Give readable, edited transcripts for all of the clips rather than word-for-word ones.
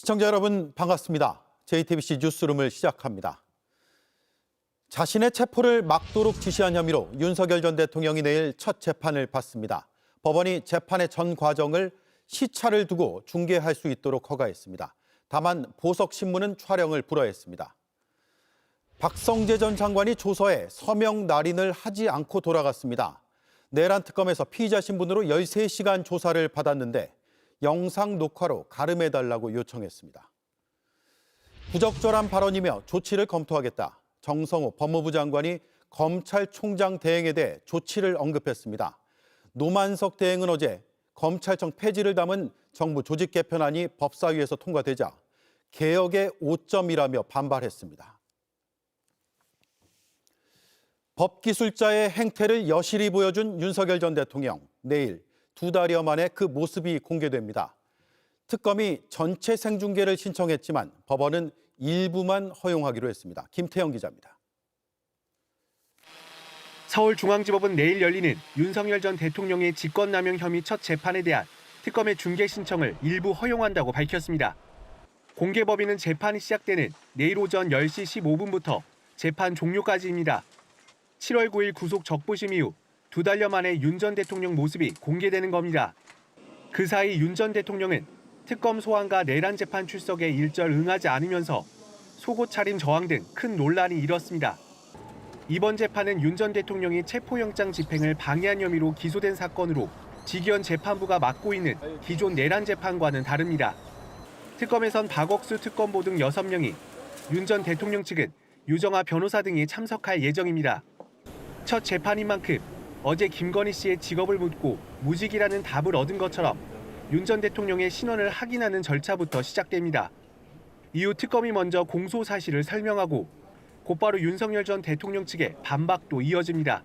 시청자 여러분 반갑습니다. JTBC 뉴스룸을 시작합니다. 자신의 체포를 막도록 지시한 혐의로 윤석열 전 대통령이 내일 첫 재판을 받습니다. 법원이 재판의 전 과정을 시차를 두고 중계할 수 있도록 허가했습니다. 다만 보석신문은 촬영을 불허했습니다. 박성재 전 장관이 조서에 서명 날인을 하지 않고 돌아갔습니다. 내란 특검에서 피의자 신분으로 13시간 조사를 받았는데 영상 녹화로 가름해달라고 요청했습니다. 부적절한 발언이며 조치를 검토하겠다. 정성호 법무부 장관이 검찰총장 대행에 대해 조치를 언급했습니다. 노만석 대행은 어제 검찰청 폐지를 담은 정부 조직 개편안이 법사위에서 통과되자 개혁의 오점이라며 반발했습니다. 법기술자의 행태를 여실히 보여준 윤석열 전 대통령. 내일 2달여 만에 그 모습이 공개됩니다. 특검이 전체 생중계를 신청했지만 법원은 일부만 허용하기로 했습니다. 김태형 기자입니다. 서울중앙지법은 내일 열리는 윤석열 전 대통령의 직권남용 혐의 첫 재판에 대한 특검의 중계 신청을 일부 허용한다고 밝혔습니다. 공개법위는 재판이 시작되는 내일 오전 10시 15분부터 재판 종료까지입니다. 7월 9일 구속 적부심 이후 2달여 만에 윤 전 대통령 모습이 공개되는 겁니다. 그 사이 윤 전 대통령은 특검 소환과 내란 재판 출석에 일절 응하지 않으면서 속옷 차림 저항 등 큰 논란이 일었습니다. 이번 재판은 윤 전 대통령이 체포영장 집행을 방해한 혐의로 기소된 사건으로 지기현 재판부가 맡고 있는 기존 내란 재판과는 다릅니다. 특검에선 박억수 특검보 등 6명이, 윤 전 대통령 측은 유정아 변호사 등이 참석할 예정입니다. 첫 재판인 만큼 어제 김건희 씨의 직업을 묻고 무직이라는 답을 얻은 것처럼 윤 전 대통령의 신원을 확인하는 절차부터 시작됩니다. 이후 특검이 먼저 공소 사실을 설명하고 곧바로 윤석열 전 대통령 측의 반박도 이어집니다.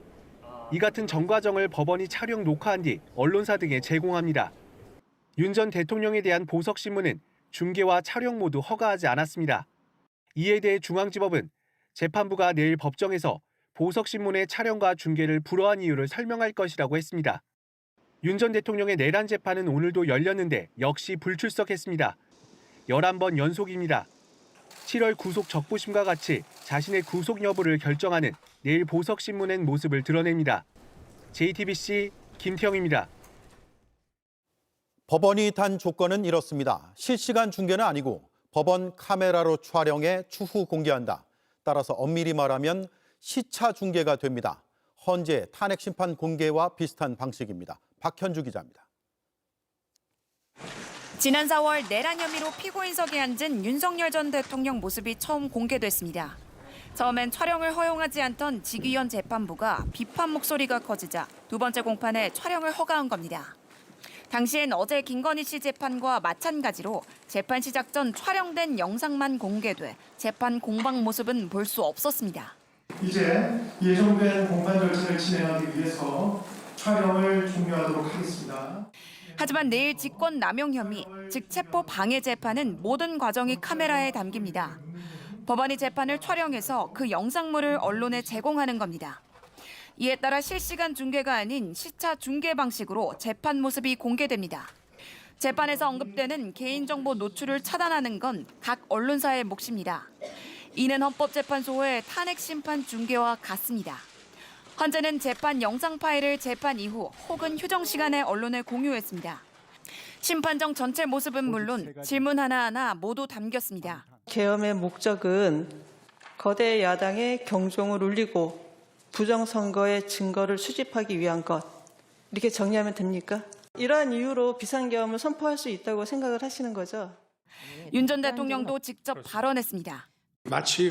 이 같은 전 과정을 법원이 촬영 녹화한 뒤 언론사 등에 제공합니다. 윤 전 대통령에 대한 보석신문은 중계와 촬영 모두 허가하지 않았습니다. 이에 대해 중앙지법은 재판부가 내일 법정에서 보석신문의 촬영과 중계를 불허한 이유를 설명할 것이라고 했습니다. 윤 전 대통령의 내란 재판은 오늘도 열렸는데 역시 불출석했습니다. 11번 연속입니다. 7월 구속 적부심과 같이 자신의 구속 여부를 결정하는 내일 보석신문의 모습을 드러냅니다. JTBC 김태형입니다. 법원이 단 조건은 이렇습니다. 실시간 중계는 아니고 법원 카메라로 촬영해 추후 공개한다. 따라서 엄밀히 말하면 시차 중계가 됩니다. 헌재 탄핵심판 공개와 비슷한 방식입니다. 박현주 기자입니다. 지난 4월 내란 혐의로 피고인석에 앉은 윤석열 전 대통령 모습이 처음 공개됐습니다. 처음엔 촬영을 허용하지 않던 지기현 재판부가 비판 목소리가 커지자 두 번째 공판에 촬영을 허가한 겁니다. 당시엔 어제 김건희 씨 재판과 마찬가지로 재판 시작 전 촬영된 영상만 공개돼 재판 공방 모습은 볼 수 없었습니다. 이제 예정된 공판 절차를 진행하기 위해서 촬영을 종료하도록 하겠습니다. 하지만 내일 직권 남용 혐의, 즉 체포 방해 재판은 모든 과정이 카메라에 담깁니다. 법원이 재판을 촬영해서 그 영상물을 언론에 제공하는 겁니다. 이에 따라 실시간 중계가 아닌 시차 중계 방식으로 재판 모습이 공개됩니다. 재판에서 언급되는 개인정보 노출을 차단하는 건 각 언론사의 몫입니다. 이는 헌법재판소의 탄핵심판 중계와 같습니다. 헌재는 재판 영상 파일을 재판 이후 혹은 휴정 시간에 언론에 공유했습니다. 심판정 전체 모습은 물론 질문 하나하나 모두 담겼습니다. 계엄의 목적은 거대 야당의 경종을 울리고 부정선거의 증거를 수집하기 위한 것, 이렇게 정리하면 됩니까? 이러한 이유로 비상계엄을 선포할 수 있다고 생각을 하시는 거죠? 윤 전 대통령도 직접 발언했습니다. 마치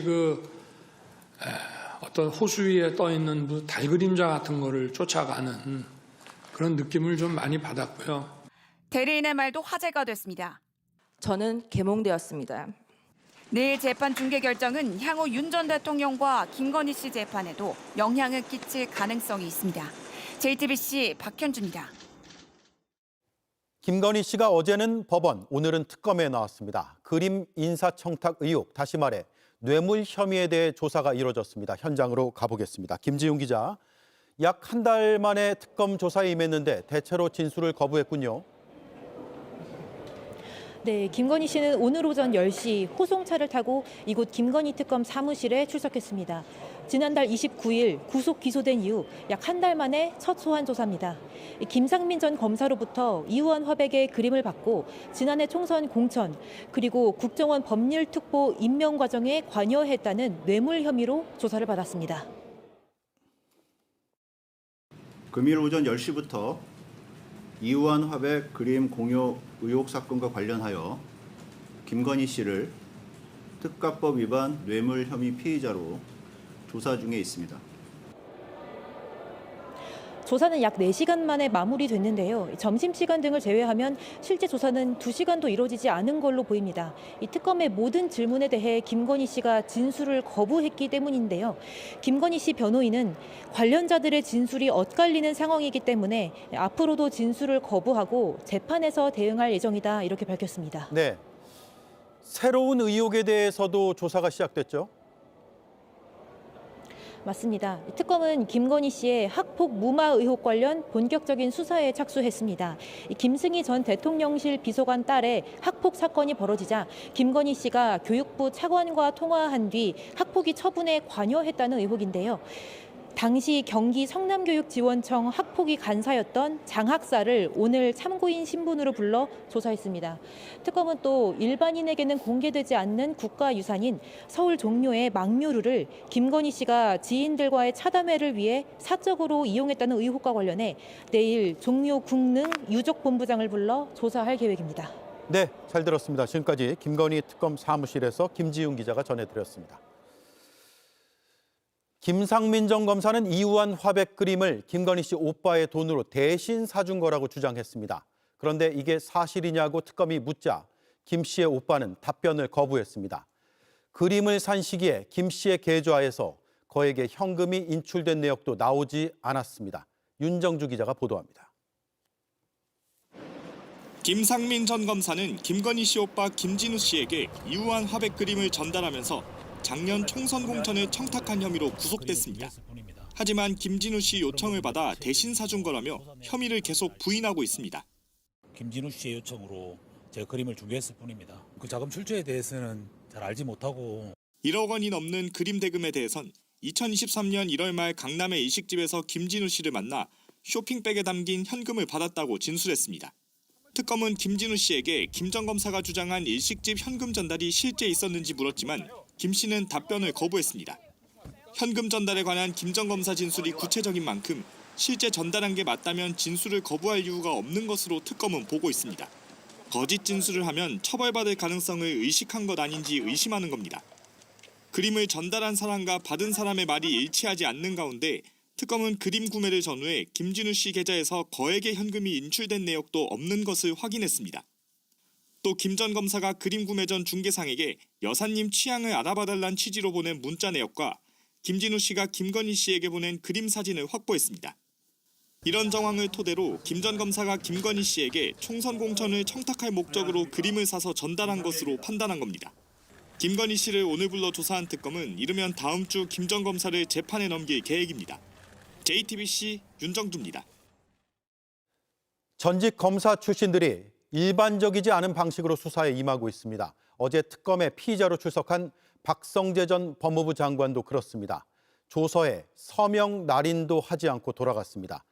어떤 호수 위에 떠 있는 달 그림자 같은 거를 쫓아가는 그런 느낌을 좀 많이 받았고요. 대리인의 말도 화제가 됐습니다. 저는 계몽되었습니다. 내일 재판 중계 결정은 향후 윤 전 대통령과 김건희 씨 재판에도 영향을 끼칠 가능성이 있습니다. JTBC 박현주입니다. 김건희 씨가 어제는 법원, 오늘은 특검에 나왔습니다. 그림 인사청탁 의혹, 다시 말해 뇌물 혐의에 대해 조사가 이뤄졌습니다. 현장으로 가보겠습니다. 김지용 기자, 약 한 달 만에 특검 조사에 임했는데 대체로 진술을 거부했군요. 네, 김건희 씨는 오늘 오전 10시 호송차를 타고 이곳 김건희 특검 사무실에 출석했습니다. 지난달 29일 구속 기소된 이후 약 한 달 만에 첫 소환 조사입니다. 김상민 전 검사로부터 이우원 화백의 그림을 받고 지난해 총선 공천 그리고 국정원 법률특보 임명 과정에 관여했다는 뇌물 혐의로 조사를 받았습니다. 금일 오전 10시부터 이우환 화백 그림 공여 의혹 사건과 관련하여 김건희 씨를 특가법 위반 뇌물 혐의 피의자로 조사 중에 있습니다. 조사는 약 4시간 만에 마무리됐는데요. 점심시간 등을 제외하면 실제 조사는 2시간도 이루어지지 않은 걸로 보입니다. 이 특검의 모든 질문에 대해 김건희 씨가 진술을 거부했기 때문인데요. 김건희 씨 변호인은 관련자들의 진술이 엇갈리는 상황이기 때문에 앞으로도 진술을 거부하고 재판에서 대응할 예정이다 이렇게 밝혔습니다. 네, 새로운 의혹에 대해서도 조사가 시작됐죠? 맞습니다. 특검은 김건희 씨의 학폭 무마 의혹 관련 본격적인 수사에 착수했습니다. 김승희 전 대통령실 비서관 딸의 학폭 사건이 벌어지자 김건희 씨가 교육부 차관과 통화한 뒤 학폭위 처분에 관여했다는 의혹인데요. 당시 경기 성남교육지원청 학폭위 간사였던 장 학사를 오늘 참고인 신분으로 불러 조사했습니다. 특검은 또 일반인에게는 공개되지 않는 국가유산인 서울 종묘의 망묘루를 김건희 씨가 지인들과의 차담회를 위해 사적으로 이용했다는 의혹과 관련해 내일 종묘 국능 유족본부장을 불러 조사할 계획입니다. 네, 잘 들었습니다. 지금까지 김건희 특검 사무실에서 김지훈 기자가 전해드렸습니다. 김상민 전 검사는 이우환 화백 그림을 김건희 씨 오빠의 돈으로 대신 사준 거라고 주장했습니다. 그런데 이게 사실이냐고 특검이 묻자 김 씨의 오빠는 답변을 거부했습니다. 그림을 산 시기에 김 씨의 계좌에서 거액의 현금이 인출된 내역도 나오지 않았습니다. 윤정주 기자가 보도합니다. 김상민 전 검사는 김건희 씨 오빠 김진우 씨에게 이우환 화백 그림을 전달하면서 작년 총선 공천을 청탁한 혐의로 구속됐습니다. 하지만 김진우 씨 요청을 받아 대신 사준 거라며 혐의를 계속 부인하고 있습니다. 김진우 씨의 요청으로 제가 그림을 준비했을 뿐입니다. 그 자금 출처에 대해서는 잘 알지 못하고 1억 원이 넘는 그림 대금에 대해선 2023년 1월 말 강남의 일식집에서 김진우 씨를 만나 쇼핑백에 담긴 현금을 받았다고 진술했습니다. 특검은 김진우 씨에게 김 전 검사가 주장한 일식집 현금 전달이 실제 있었는지 물었지만 김 씨는 답변을 거부했습니다. 현금 전달에 관한 김 전 검사 진술이 구체적인 만큼 실제 전달한 게 맞다면 진술을 거부할 이유가 없는 것으로 특검은 보고 있습니다. 거짓 진술을 하면 처벌받을 가능성을 의식한 것 아닌지 의심하는 겁니다. 그림을 전달한 사람과 받은 사람의 말이 일치하지 않는 가운데 특검은 그림 구매를 전후해 김진우 씨 계좌에서 거액의 현금이 인출된 내역도 없는 것을 확인했습니다. 또 김 전 검사가 그림 구매 전 중개상에게 여사님 취향을 알아봐달란 취지로 보낸 문자 내역과 김진우 씨가 김건희 씨에게 보낸 그림 사진을 확보했습니다. 이런 정황을 토대로 김 전 검사가 김건희 씨에게 총선 공천을 청탁할 목적으로 그림을 사서 전달한 것으로 판단한 겁니다. 김건희 씨를 오늘 불러 조사한 특검은 이르면 다음 주 김 전 검사를 재판에 넘길 계획입니다. JTBC 윤정주입니다. 전직 검사 출신들이 일반적이지 않은 방식으로 수사에 임하고 있습니다. 어제 특검에 피의자로 출석한 박성재 전 법무부 장관도 그렇습니다. 조서에 서명 날인도 하지 않고 돌아갔습니다.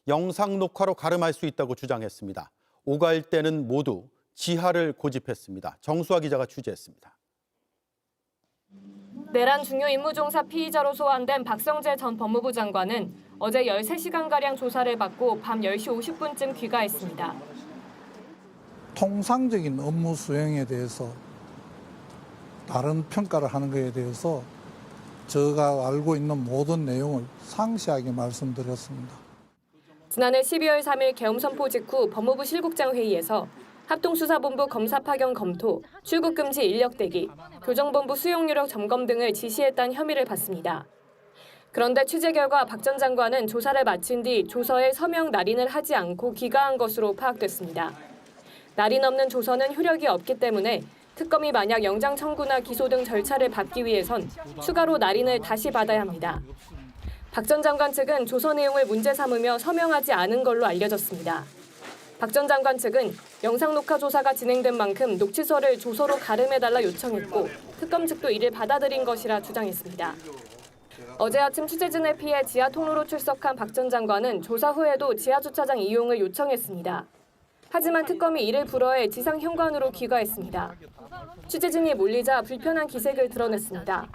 영상 녹화로 가름할 수 있다고 주장했습니다. 오갈 때는 모두 지하를 고집했습니다. 정수아 기자가 취재했습니다. 내란 중요 임무종사 피의자로 소환된 박성재 전 법무부 장관은 어제 13시간가량 조사를 받고 밤 10시 50분쯤 귀가했습니다. 통상적인 업무 수행에 대해서 다른 평가를 하는 것에 대해서 제가 알고 있는 모든 내용을 상세하게 말씀드렸습니다. 지난해 12월 3일 계엄 선포 직후 법무부 실국장 회의에서 합동수사본부 검사 파견 검토, 출국 금지 인력 대기, 교정본부 수용 요력 점검 등을 지시했다는 혐의를 받습니다. 그런데 취재 결과 박 전 장관은 조사를 마친 뒤 조서에 서명 날인을 하지 않고 귀가한 것으로 파악됐습니다. 날인 없는 조서는 효력이 없기 때문에 특검이 만약 영장 청구나 기소 등 절차를 밟기 위해선 추가로 날인을 다시 받아야 합니다. 박 전 장관 측은 조서 내용을 문제 삼으며 서명하지 않은 걸로 알려졌습니다. 박 전 장관 측은 영상 녹화 조사가 진행된 만큼 녹취서를 조서로 가름해달라 요청했고 특검 측도 이를 받아들인 것이라 주장했습니다. 어제 아침 취재진을 피해 지하 통로로 출석한 박 전 장관은 조사 후에도 지하 주차장 이용을 요청했습니다. 하지만 특검이 이를 불허해 지상 현관으로 귀가했습니다. 취재진이 몰리자 불편한 기색을 드러냈습니다.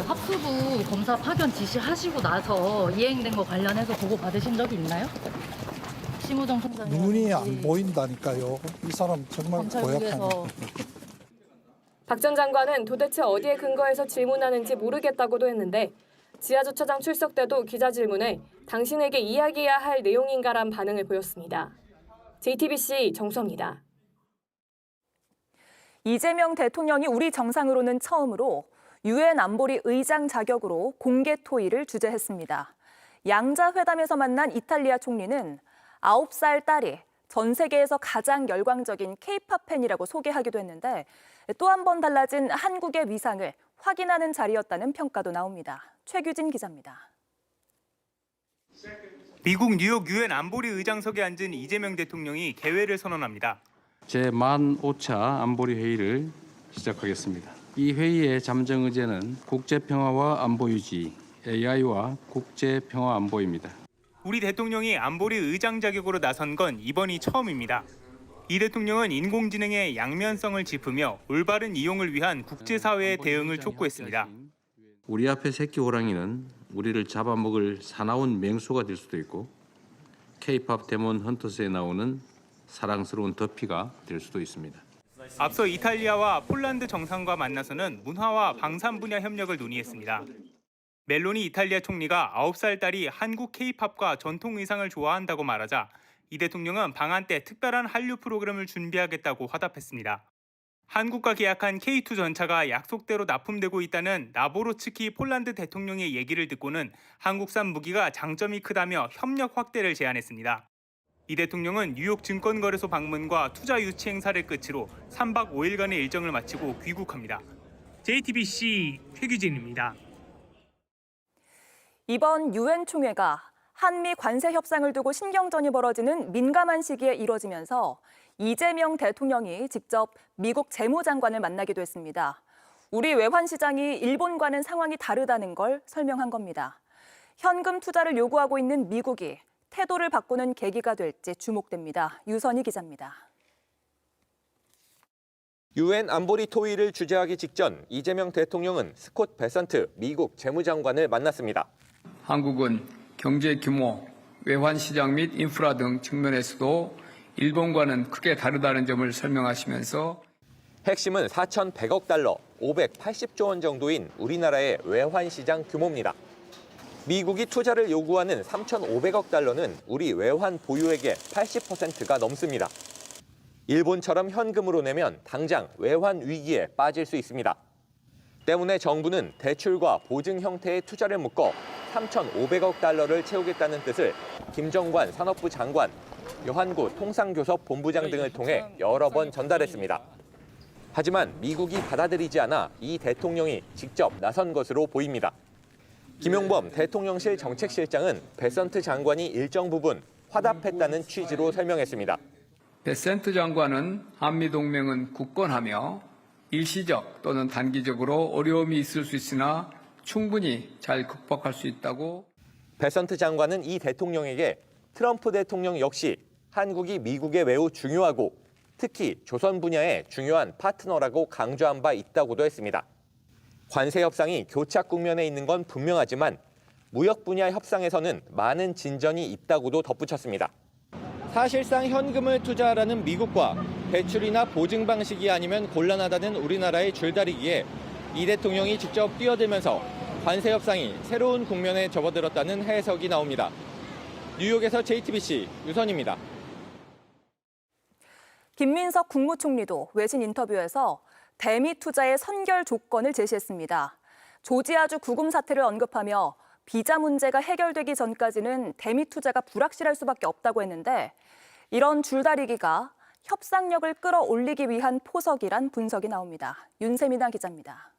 합수부 검사 파견 지시하시고 나서 이행된 거 관련해서 보고 받으신 적이 있나요? 심우정 총장님. 눈이 안 보인다니까요. 이 사람 정말 고약하네. 박 전 장관은 도대체 어디에 근거해서 질문하는지 모르겠다고도 했는데 지하주차장 출석 때도 기자 질문에 당신에게 이야기해야 할 내용인가란 반응을 보였습니다. JTBC 정수아입니다. 이재명 대통령이 우리 정상으로는 처음으로 유엔 안보리 의장 자격으로 공개 토의를 주재했습니다. 양자 회담에서 만난 이탈리아 총리는 9살 딸이 전 세계에서 가장 열광적인 K-팝 팬이라고 소개하기도 했는데 또 한 번 달라진 한국의 위상을 확인하는 자리였다는 평가도 나옵니다. 최규진 기자입니다. 미국 뉴욕 유엔 안보리 의장석에 앉은 이재명 대통령이 개회를 선언합니다. 제15차 안보리 회의를 시작하겠습니다. 이 회의의 잠정 의제는 국제평화와 안보 유지, AI와 국제평화 안보입니다. 우리 대통령이 안보리 의장 자격으로 나선 건 이번이 처음입니다. 이 대통령은 인공지능의 양면성을 짚으며 올바른 이용을 위한 국제사회의 대응을 촉구했습니다. 우리 앞의 새끼 호랑이는 우리를 잡아먹을 사나운 맹수가 될 수도 있고 K-팝 데몬 헌터스에 나오는 사랑스러운 더피가 될 수도 있습니다. 앞서 이탈리아와 폴란드 정상과 만나서는 문화와 방산 분야 협력을 논의했습니다. 멜로니 이탈리아 총리가 9살 딸이 한국 K-팝과 전통 의상을 좋아한다고 말하자 이 대통령은 방한 때 특별한 한류 프로그램을 준비하겠다고 화답했습니다. 한국과 계약한 K2 전차가 약속대로 납품되고 있다는 나보로츠키 폴란드 대통령의 얘기를 듣고는 한국산 무기가 장점이 크다며 협력 확대를 제안했습니다. 이 대통령은 뉴욕 증권거래소 방문과 투자 유치 행사를 끝으로 3박 5일간의 일정을 마치고 귀국합니다. JTBC 최규진입니다. 이번 유엔 총회가 한미 관세 협상을 두고 신경전이 벌어지는 민감한 시기에 이뤄지면서 이재명 대통령이 직접 미국 재무장관을 만나기도 했습니다. 우리 외환시장이 일본과는 상황이 다르다는 걸 설명한 겁니다. 현금 투자를 요구하고 있는 미국이 태도를 바꾸는 계기가 될지 주목됩니다. 유선희 기자입니다. 유엔 안보리 토의를 주재하기 직전 이재명 대통령은 스콧 베선트 미국 재무장관을 만났습니다. 한국은 경제 규모, 외환시장 및 인프라 등 측면에서도 일본과는 크게 다르다는 점을 설명하시면서 핵심은 4,100억 달러, 580조 원 정도인 우리나라의 외환시장 규모입니다. 미국이 투자를 요구하는 3,500억 달러는 우리 외환 보유액의 80%가 넘습니다. 일본처럼 현금으로 내면 당장 외환 위기에 빠질 수 있습니다. 때문에 정부는 대출과 보증 형태의 투자를 묶어 3,500억 달러를 채우겠다는 뜻을 김정관 산업부 장관, 여한구 통상교섭 본부장 등을 통해 여러 번 전달했습니다. 하지만 미국이 받아들이지 않아 이 대통령이 직접 나선 것으로 보입니다. 김용범 대통령실 정책실장은 베선트 장관이 일정 부분 화답했다는 취지로 설명했습니다. 베센트 장관은 한미동맹은 굳건하며 일시적 또는 단기적으로 어려움이 있을 수 있으나 충분히 잘 극복할 수 있다고. 베선트 장관은 이 대통령에게 트럼프 대통령 역시 한국이 미국에 매우 중요하고 특히 조선 분야의 중요한 파트너라고 강조한 바 있다고도 했습니다. 관세 협상이 교착 국면에 있는 건 분명하지만 무역 분야 협상에서는 많은 진전이 있다고도 덧붙였습니다. 사실상 현금을 투자하라는 미국과 대출이나 보증 방식이 아니면 곤란하다는 우리나라의 줄다리기에 이 대통령이 직접 뛰어들면서 관세 협상이 새로운 국면에 접어들었다는 해석이 나옵니다. 뉴욕에서 JTBC 유선입니다. 김민석 국무총리도 외신 인터뷰에서 대미 투자의 선결 조건을 제시했습니다. 조지아주 구금 사태를 언급하며 비자 문제가 해결되기 전까지는 대미 투자가 불확실할 수밖에 없다고 했는데 이런 줄다리기가 협상력을 끌어올리기 위한 포석이란 분석이 나옵니다. 윤세민아 기자입니다.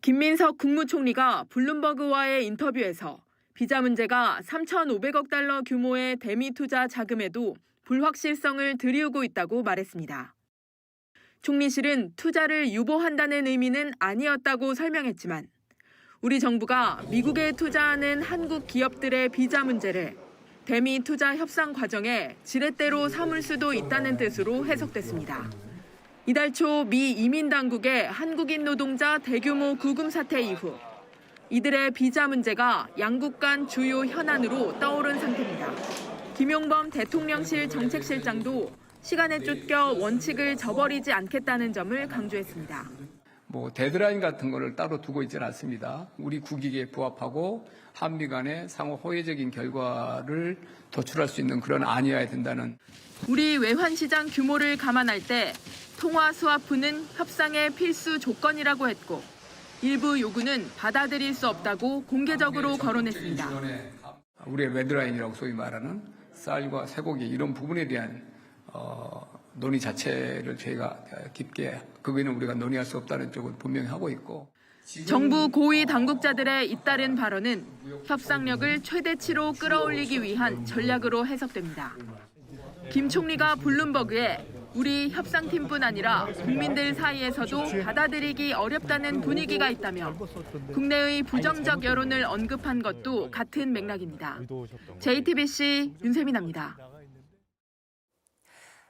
김민석 국무총리가 블룸버그와의 인터뷰에서 비자 문제가 3,500억 달러 규모의 대미 투자 자금에도 불확실성을 들이우고 있다고 말했습니다. 총리실은 투자를 유보한다는 의미는 아니었다고 설명했지만 우리 정부가 미국에 투자하는 한국 기업들의 비자 문제를 대미 투자 협상 과정에 지렛대로 삼을 수도 있다는 뜻으로 해석됐습니다. 이달 초 미 이민 당국의 한국인 노동자 대규모 구금 사태 이후 이들의 비자 문제가 양국 간 주요 현안으로 떠오른 상태입니다. 김용범 대통령실 정책실장도 시간에 쫓겨 원칙을 저버리지 않겠다는 점을 강조했습니다. 데드라인 같은 거를 따로 두고 있지는 않습니다. 우리 국익에 부합하고 한미 간의 상호 호혜적인 결과를 도출할 수 있는 그런 안이어야 된다는. 우리 외환시장 규모를 감안할 때 통화 스와프는 협상의 필수 조건이라고 했고 일부 요구는 받아들일 수 없다고 공개적으로 거론했습니다. 우리의 레드라인이라고 소위 말하는 쌀과 쇠고기 이런 부분에 대한 논의 자체를 저희가 깊게 그거는 우리가 논의할 수 없다는 쪽을 분명히 하고 있고. 정부 고위 당국자들의 잇따른 발언은 협상력을 최대치로 끌어올리기 위한 전략으로 해석됩니다. 김 총리가 블룸버그에 우리 협상팀뿐 아니라 국민들 사이에서도 받아들이기 어렵다는 분위기가 있다며 국내의 부정적 여론을 언급한 것도 같은 맥락입니다. JTBC 윤세민입니다.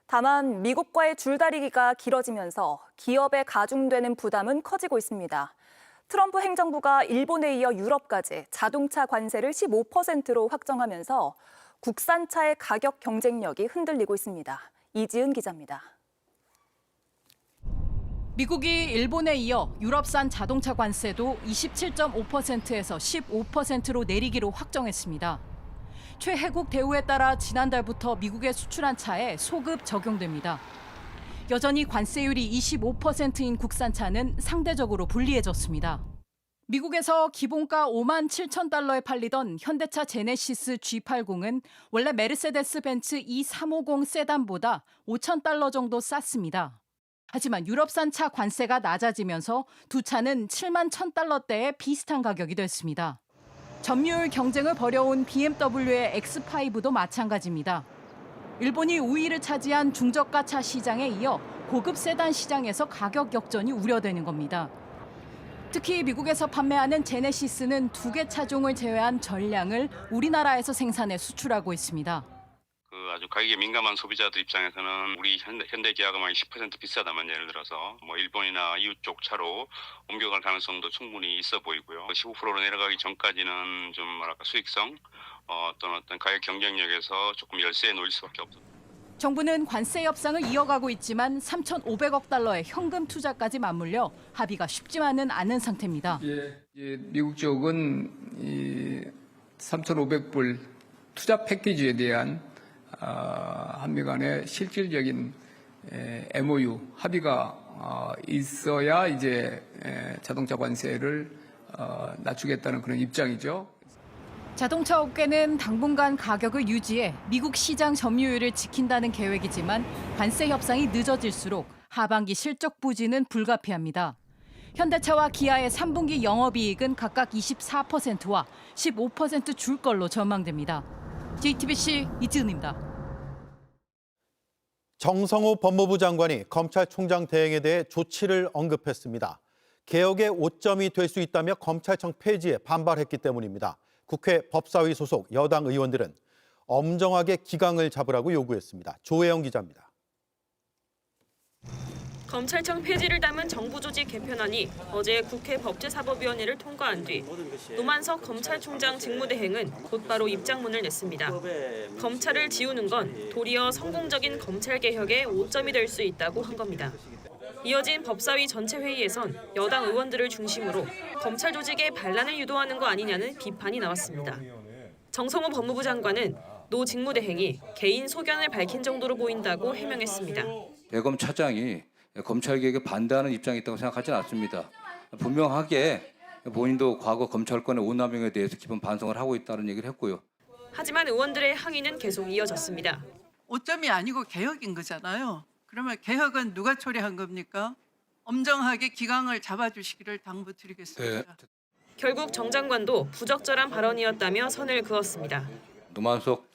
다만 미국과의 줄다리기가 길어지면서 기업에 가중되는 부담은 커지고 있습니다. 트럼프 행정부가 일본에 이어 유럽까지 자동차 관세를 15%로 확정하면서 국산차의 가격 경쟁력이 흔들리고 있습니다. 이지은 기자입니다. 미국이 일본에 이어 유럽산 자동차 관세도 27.5%에서 15%로 내리기로 확정했습니다. 최혜국 대우에 따라 지난달부터 미국에 수출한 차에 소급 적용됩니다. 여전히 관세율이 25%인 국산차는 상대적으로 불리해졌습니다. 미국에서 기본가 57,000달러에 팔리던 현대차 제네시스 G80은 원래 메르세데스 벤츠 E350 세단보다 5,000달러 정도 쌌습니다. 하지만 유럽산 차 관세가 낮아지면서 두 차는 71,000달러대의 비슷한 가격이 됐습니다. 점유율 경쟁을 벌여온 BMW의 X5도 마찬가지입니다. 일본이 우위를 차지한 중저가 차 시장에 이어 고급 세단 시장에서 가격 역전이 우려되는 겁니다. 특히 미국에서 판매하는 제네시스는 2개 차종을 제외한 전량을 우리나라에서 생산해 수출하고 있습니다. 아주 가격에 민감한 소비자들 입장에서는 우리 현대기아가 10% 비싸다면 예를 들어서 일본이나 이웃 쪽 차로 옮겨갈 가능성도 충분히 있어 보이고요. 15%로 내려가기 전까지는 좀 수익성 어떤 가격 경쟁력에서 조금 열세에 놓일 수밖에 없습니다. 정부는 관세 협상을 이어가고 있지만 3,500억 달러의 현금 투자까지 맞물려 합의가 쉽지만은 않은 상태입니다. 미국 쪽은 3,500불 투자 패키지에 대한 한미 간의 실질적인 MOU 합의가 있어야 이제 자동차 관세를 낮추겠다는 그런 입장이죠. 자동차 업계는 당분간 가격을 유지해 미국 시장 점유율을 지킨다는 계획이지만 관세 협상이 늦어질수록 하반기 실적 부진은 불가피합니다. 현대차와 기아의 3분기 영업이익은 각각 24%와 15% 줄 걸로 전망됩니다. JTBC 이지은입니다. 정성호 법무부 장관이 검찰총장 대행에 대해 조치를 언급했습니다. 개혁의 오점이 될 수 있다며 검찰청 폐지에 반발했기 때문입니다. 국회 법사위 소속 여당 의원들은 엄정하게 기강을 잡으라고 요구했습니다. 조혜영 기자입니다. 검찰청 폐지를 담은 정부 조직 개편안이 어제 국회 법제사법위원회를 통과한 뒤 노만석 검찰총장 직무대행은 곧바로 입장문을 냈습니다. 검찰을 지우는 건 도리어 성공적인 검찰개혁의 오점이 될 수 있다고 한 겁니다. 이어진 법사위 전체 회의에선 여당 의원들을 중심으로 검찰 조직에 반란을 유도하는 거 아니냐는 비판이 나왔습니다. 정성호 법무부 장관은 노 직무대행이 개인 소견을 밝힌 정도로 보인다고 해명했습니다. 대검 차장이 검찰개혁에 반대하는 입장이 있다고 생각하지는 않습니다. 분명하게 본인도 과거 검찰권의 오남용에 대해서 깊은 반성을 하고 있다는 얘기를 했고요. 하지만 의원들의 항의는 계속 이어졌습니다. 오점이 아니고 개혁인 거잖아요. 그러면 개혁은 누가 초래한 겁니까? 엄정하게 기강을 잡아주시기를 당부드리겠습니다. 결국 정 장관도 부적절한 발언이었다며 선을 그었습니다. 노만석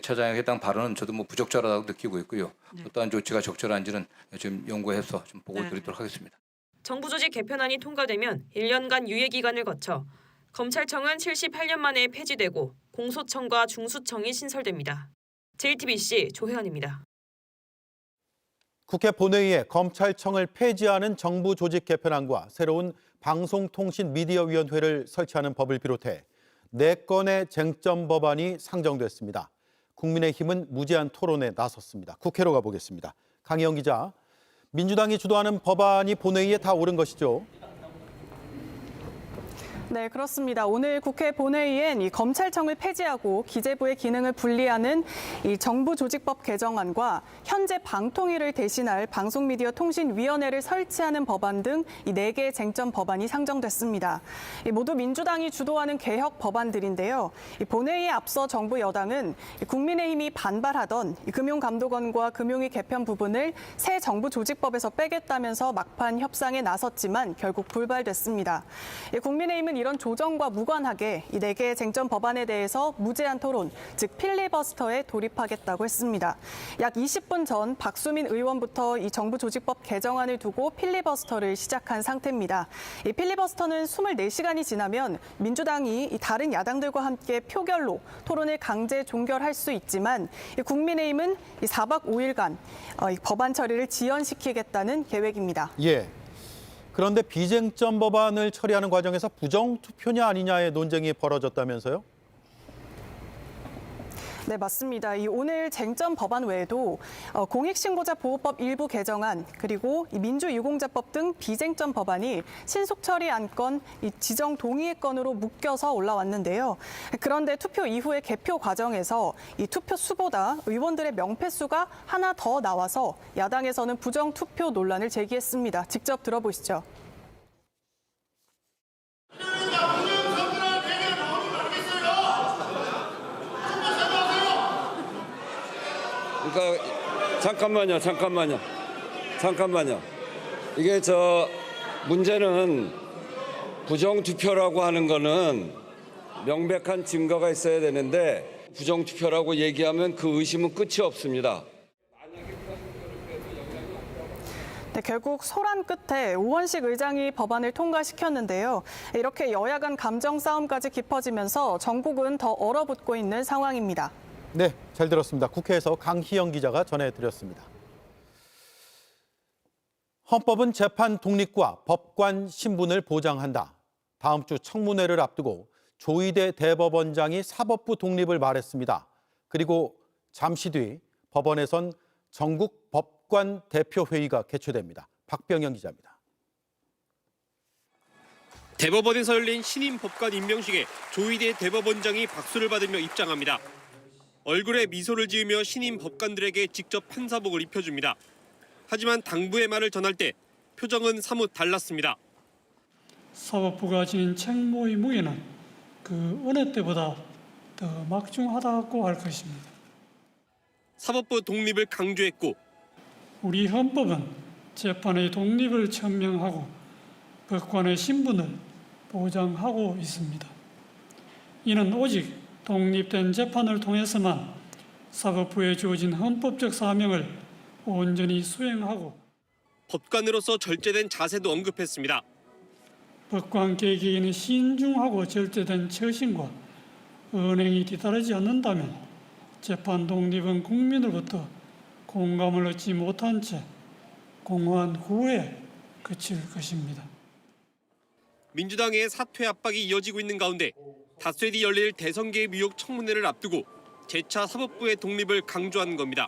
처장의 해당 발언은 저도 부적절하다고 느끼고 있고요. 어떠한 조치가 적절한지는 지금 연구해서 좀 보고 드리도록 하겠습니다. 정부 조직 개편안이 통과되면 1년간 유예 기간을 거쳐 검찰청은 78년 만에 폐지되고 공소청과 중수청이 신설됩니다. JTBC 조혜연입니다. 국회 본회의에 검찰청을 폐지하는 정부 조직 개편안과 새로운 방송통신미디어위원회를 설치하는 법을 비롯해 4건의 쟁점 법안이 상정됐습니다. 국민의힘은 무제한 토론에 나섰습니다. 국회로 가보겠습니다. 강희영 기자, 민주당이 주도하는 법안이 본회의에 다 오른 것이죠? 네, 그렇습니다. 오늘 국회 본회의엔 이 검찰청을 폐지하고 기재부의 기능을 분리하는 이 정부조직법 개정안과 현재 방통위를 대신할 방송미디어통신위원회를 설치하는 법안 등 이 4개의 쟁점 법안이 상정됐습니다. 모두 민주당이 주도하는 개혁 법안들인데요. 본회의에 앞서 정부 여당은 국민의힘이 반발하던 금융감독원과 금융위 개편 부분을 새 정부조직법에서 빼겠다면서 막판 협상에 나섰지만 결국 불발됐습니다. 국민의힘은 이런 조정과 무관하게 이 4개의 쟁점 법안에 대해서 무제한 토론, 즉 필리버스터에 돌입하겠다고 했습니다. 약 20분 전 박수민 의원부터 이 정부 조직법 개정안을 두고 필리버스터를 시작한 상태입니다. 이 필리버스터는 24시간이 지나면 민주당이 이 다른 야당들과 함께 표결로 토론을 강제 종결할 수 있지만 이 국민의힘은 이 4박 5일간 이 법안 처리를 지연시키겠다는 계획입니다. 예. 그런데 비쟁점 법안을 처리하는 과정에서 부정투표냐 아니냐의 논쟁이 벌어졌다면서요? 네, 맞습니다. 이 오늘 쟁점 법안 외에도 공익신고자 보호법 일부 개정안 그리고 이 민주유공자법 등 비쟁점 법안이 신속 처리 안건, 이 지정 동의의 건으로 묶여서 올라왔는데요. 그런데 투표 이후의 개표 과정에서 이 투표 수보다 의원들의 명패 수가 하나 더 나와서 야당에서는 부정투표 논란을 제기했습니다. 직접 들어보시죠. 그러니까 잠깐만요. 이게 문제는 부정투표라고 하는 거는 명백한 증거가 있어야 되는데 부정투표라고 얘기하면 그 의심은 끝이 없습니다. 네, 결국 소란 끝에 우원식 의장이 법안을 통과시켰는데요. 이렇게 여야 간 감정 싸움까지 깊어지면서 전국은 더 얼어붙고 있는 상황입니다. 네, 잘 들었습니다. 국회에서 강희영 기자가 전해드렸습니다. 헌법은 재판 독립과 법관 신분을 보장한다. 다음 주 청문회를 앞두고 조희대 대법원장이 사법부 독립을 말했습니다. 그리고 잠시 뒤 법원에선 전국 법관 대표회의가 개최됩니다. 박병영 기자입니다. 대법원에서 열린 신임 법관 임명식에 조희대 대법원장이 박수를 받으며 입장합니다. 얼굴에 미소를 지으며 신임 법관들에게 직접 판사복을 입혀줍니다. 하지만 당부의 말을 전할 때 표정은 사뭇 달랐습니다. 사법부가 지닌 책무의 무게는 그 어느 때보다 더 막중하다고 할 것입니다. 사법부 독립을 강조했고 우리 헌법은 재판의 독립을 천명하고 법관의 신분을 보장하고 있습니다. 이는 오직 독립된 재판을 통해서만 사법부에 주어진 헌법적 사명을 온전히 수행하고 법관으로서 절제된 자세도 언급했습니다. 법관 개개인의 신중하고 절제된 처신과 언행이 뒤따르지 않는다면 재판 독립은 국민으로부터 공감을 얻지 못한 채 공허한 후에 그칠 것입니다. 민주당의 사퇴 압박이 이어지고 있는 가운데 닷새 뒤 열릴 대선 개입 의혹 청문회를 앞두고 재차 사법부의 독립을 강조하는 겁니다.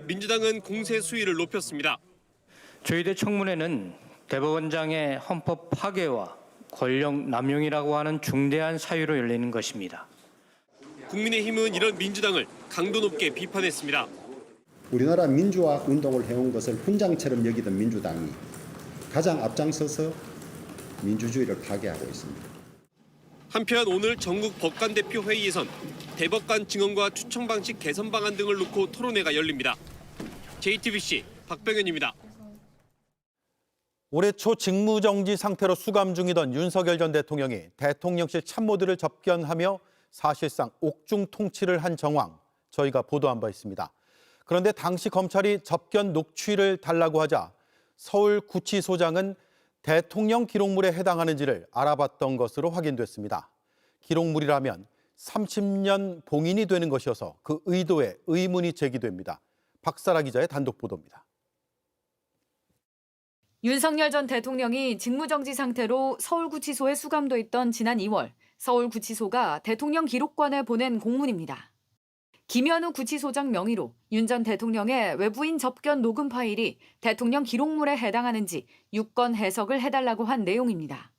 민주당은 공세 수위를 높였습니다. 조희대 청문회는 대법원장의 헌법 파괴와 권력 남용이라고 하는 중대한 사유로 열리는 것입니다. 국민의힘은 이런 민주당을 강도 높게 비판했습니다. 우리나라 민주화 운동을 해온 것을 훈장처럼 여기던 민주당이 가장 앞장서서 민주주의를 파괴하고 있습니다. 한편 오늘 전국 법관 대표 회의에선 대법관 증언과 추천 방식 개선 방안 등을 놓고 토론회가 열립니다. JTBC 박병현입니다. 올해 초 직무정지 상태로 수감 중이던 윤석열 전 대통령이 대통령실 참모들을 접견하며 사실상 옥중 통치를 한 정황 저희가 보도한 바 있습니다. 그런데 당시 검찰이 접견 녹취를 달라고 하자 서울구치소장은 대통령 기록물에 해당하는지를 알아봤던 것으로 확인됐습니다. 기록물이라면 30년 봉인이 되는 것이어서 그 의도에 의문이 제기됩니다. 박사라 기자의 단독 보도입니다. 윤석열 전 대통령이 직무정지 상태로 서울구치소에 수감돼 있던 지난 2월 서울구치소가 대통령 기록관에 보낸 공문입니다. 김현우 구치소장 명의로 윤 전 대통령의 외부인 접견 녹음 파일이 대통령 기록물에 해당하는지 유권 해석을 해달라고 한 내용입니다.